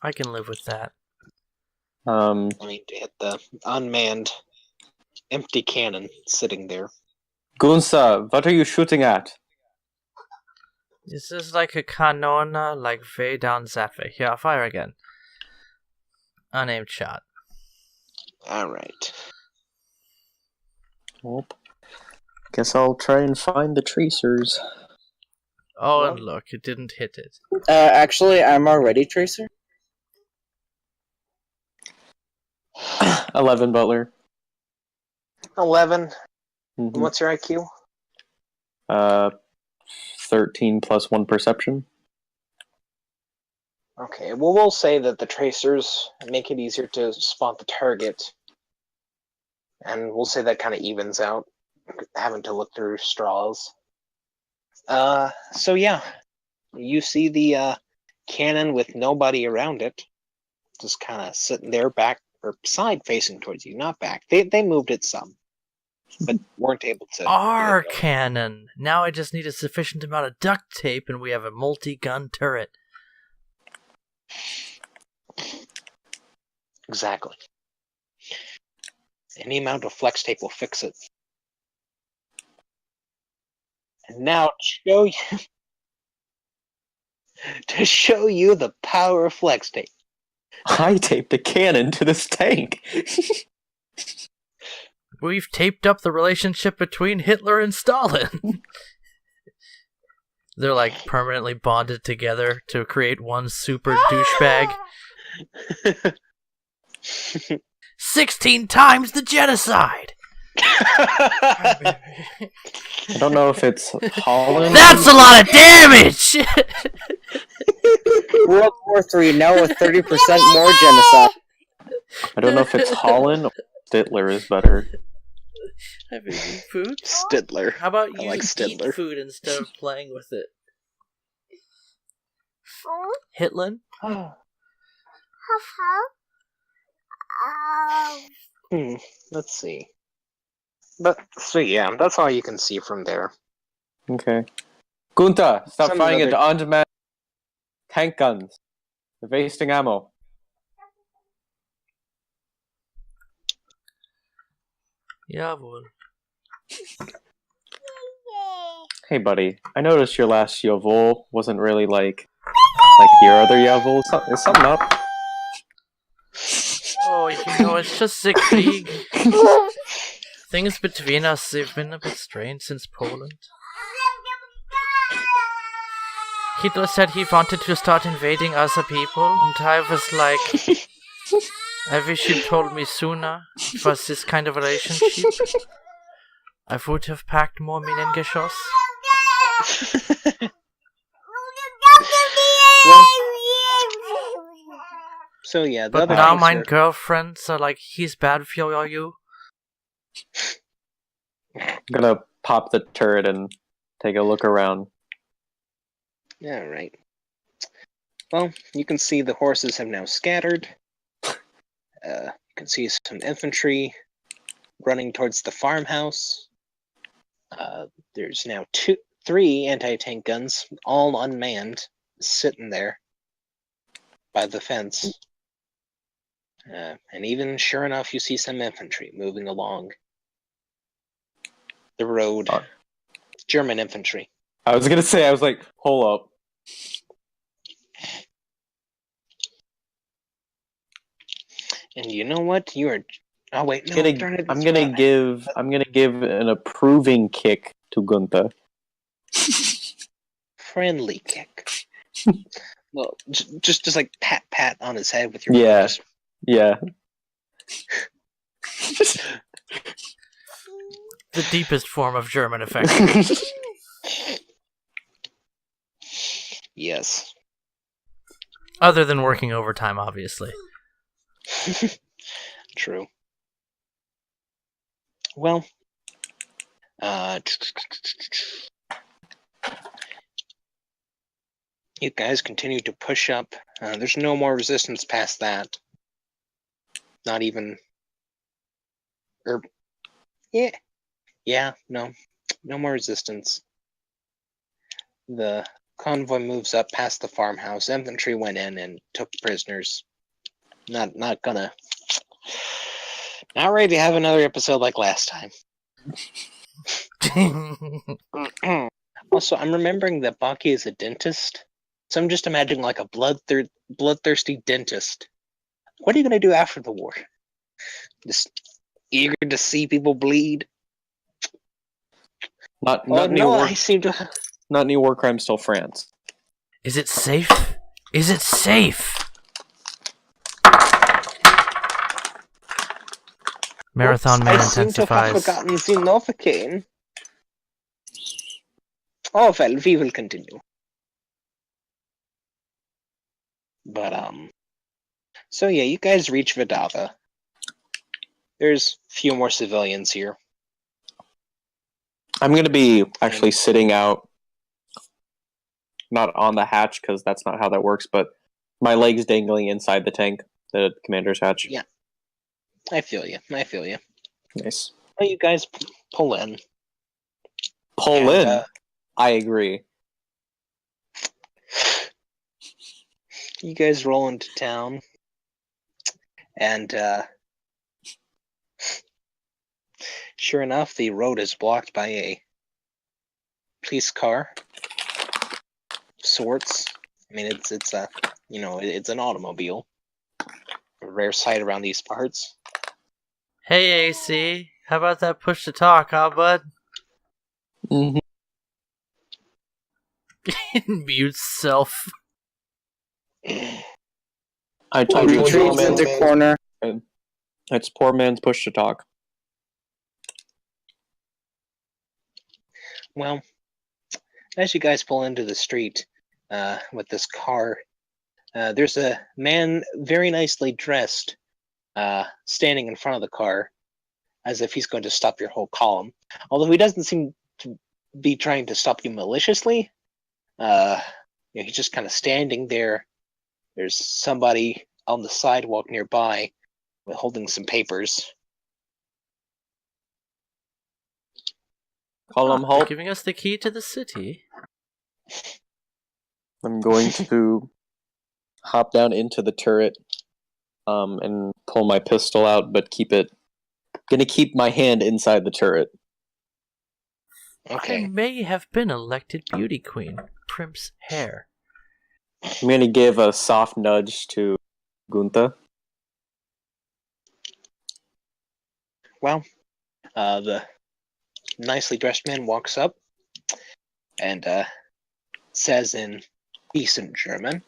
I can live with that. I mean, to hit the unmanned, empty cannon sitting there. Gunsa, what are you shooting at? This is like a canona, like way down that way. Here, fire again. Unaimed shot. Alright. Well, guess I'll try and find the tracers. Oh, and look, it didn't hit it. Actually, I'm already Tracer. 11, Butler. 11. Mm-hmm. What's your IQ? 13 plus 1 perception. Okay, well, we'll say that the tracers make it easier to spot the target. And we'll say that kind of evens out having to look through straws. So yeah, you see the cannon with nobody around it, just kind of sitting there back or side facing towards you, not back. They moved it some, but weren't able to. Our cannon! Now I just need a sufficient amount of duct tape and we have a multi-gun turret. Exactly. Any amount of flex tape will fix it. And now to show you the power of flex tape. I taped a cannon to this tank. we've taped up the relationship between Hitler and Stalin. They're like permanently bonded together to create one super douchebag. 16 times the genocide! I don't know if it's Holland. That's a lot of damage! World War III, now with 30% more genocide. I don't know if it's Holland or Stitler is better. Have you eaten food? Stidler. How about I you like eat Stidler. food instead of playing with it? Hitler? Let's see. But so yeah, that's all you can see from there. Okay. Gunther, stop Some firing other- into unmanned tank guns. They're wasting ammo. Jawohl. Hey, buddy. I noticed your last Jawohl wasn't really like your other Jawohl. Is something up? Oh, it's just the Krieg. Things between us, they've been a bit strange since Poland. Hitler said he wanted to start invading other people, and I was like, I wish you told me sooner it was this kind of relationship. I would have packed more Minengeschoss. So yeah, the But other now things my here- girlfriends are like, he's bad for you. I'm gonna pop the turret and take a look around. Yeah, right. Well, you can see the horses have now scattered. You can see some infantry running towards the farmhouse. There's now three anti-tank guns, all unmanned, sitting there by the fence. And even sure enough, you see some infantry moving along the road. German infantry. I was gonna say, I was like, hold up. And you know what? You are. Oh wait, no. I'm gonna give an approving kick to Gunther. Friendly kick. Well, just like pat on his head with your Yeah. just- Yeah. The deepest form of German affection. Yes. Other than working overtime, obviously. True. Well, you guys continue to push up. There's no more resistance past that. Not even. No more resistance. The convoy moves up past the farmhouse. Infantry went in and took prisoners. Not ready to have another episode like last time. Also, I'm remembering that Baki is a dentist, so I'm just imagining like a bloodthirsty dentist. What are you gonna do after the war? Just eager to see people bleed? Not Oh new no, war, I seem to. not new war crimes till France. Is it safe? Is it safe? Marathon Man I seem to have intensifies. forgotten the Novocaine. Oh well, we will continue. But so yeah, you guys reach Vidava. There's a few more civilians here. I'm gonna be actually sitting out, not on the hatch because that's not how that works, but my legs dangling inside the tank, the commander's hatch. Yeah. I feel you. Nice. Well, you guys pull in. Pull And, in. I agree. You guys roll into town, and sure enough, the road is blocked by a police car of sorts. I mean, it's a it's an automobile. A rare sight around these parts. Hey AC, How about that push to talk, huh, bud? Mm-hmm. Mute self. I told you, Retreat into corner. it's poor man's push to talk. Well, as you guys pull into the street with this car, there's a man very nicely dressed standing in front of the car as if he's going to stop your whole column. Although he doesn't seem to be trying to stop you maliciously. He's just kind of standing there. There's somebody on the sidewalk nearby holding some papers. Call him They're halt. giving us the key to the city. I'm going to hop down into the turret and pull my pistol out, but gonna keep my hand inside the turret. Okay. I may have been elected beauty queen. Primp's hair. I'm gonna give a soft nudge to Gunther. Well, the nicely dressed man walks up and says in decent German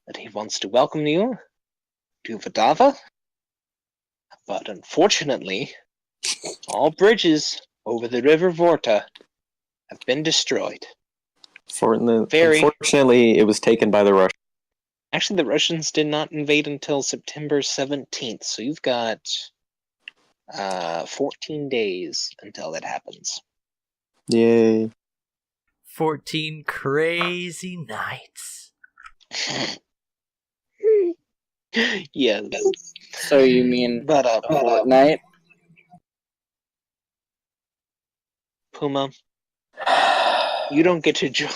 that he wants to welcome you to Vadava, but unfortunately, all bridges over the river Vorta have been destroyed. Unfortunately, it was taken by the Russians. Actually, the Russians did not invade until September 17th, so you've got 14 days until that happens. Yay. 14 crazy nights. Yeah. So you mean But night? Puma, you don't get to join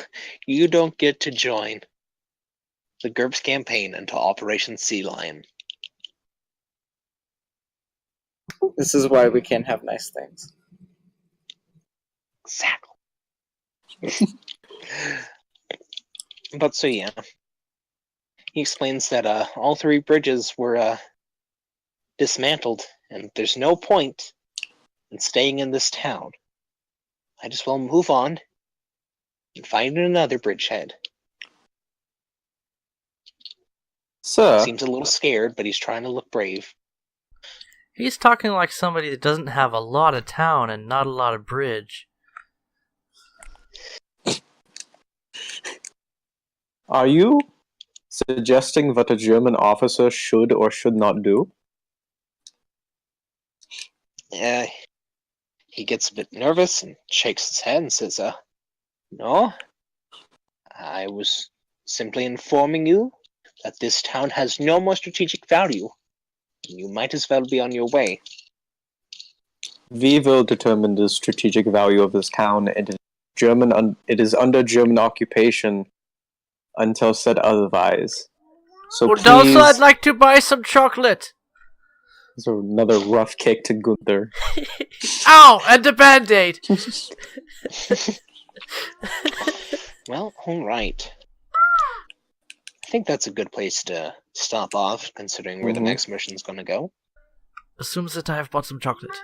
the GURPS campaign until Operation Sea Lion. This is why we can't have nice things. Exactly. But so yeah, he explains that all three bridges were dismantled, and there's no point in staying in this town. I just will move on and find another bridgehead. Sir, Seems a little scared, but he's trying to look brave. He's talking like somebody that doesn't have a lot of town and not a lot of bridge. are you suggesting what a German officer should or should not do? He gets a bit nervous and shakes his head and says, no, I was simply informing you that this town has no more strategic value. You might as well be on your way. We will determine the strategic value of this town, and it is under German occupation until said otherwise. So And please... also, I'd like to buy some chocolate. So another rough kick to Gunther. Ow! And a band-aid! Well, alright. I think that's a good place to stop off, considering where the next mission's gonna go. Assumes that I have bought some chocolate.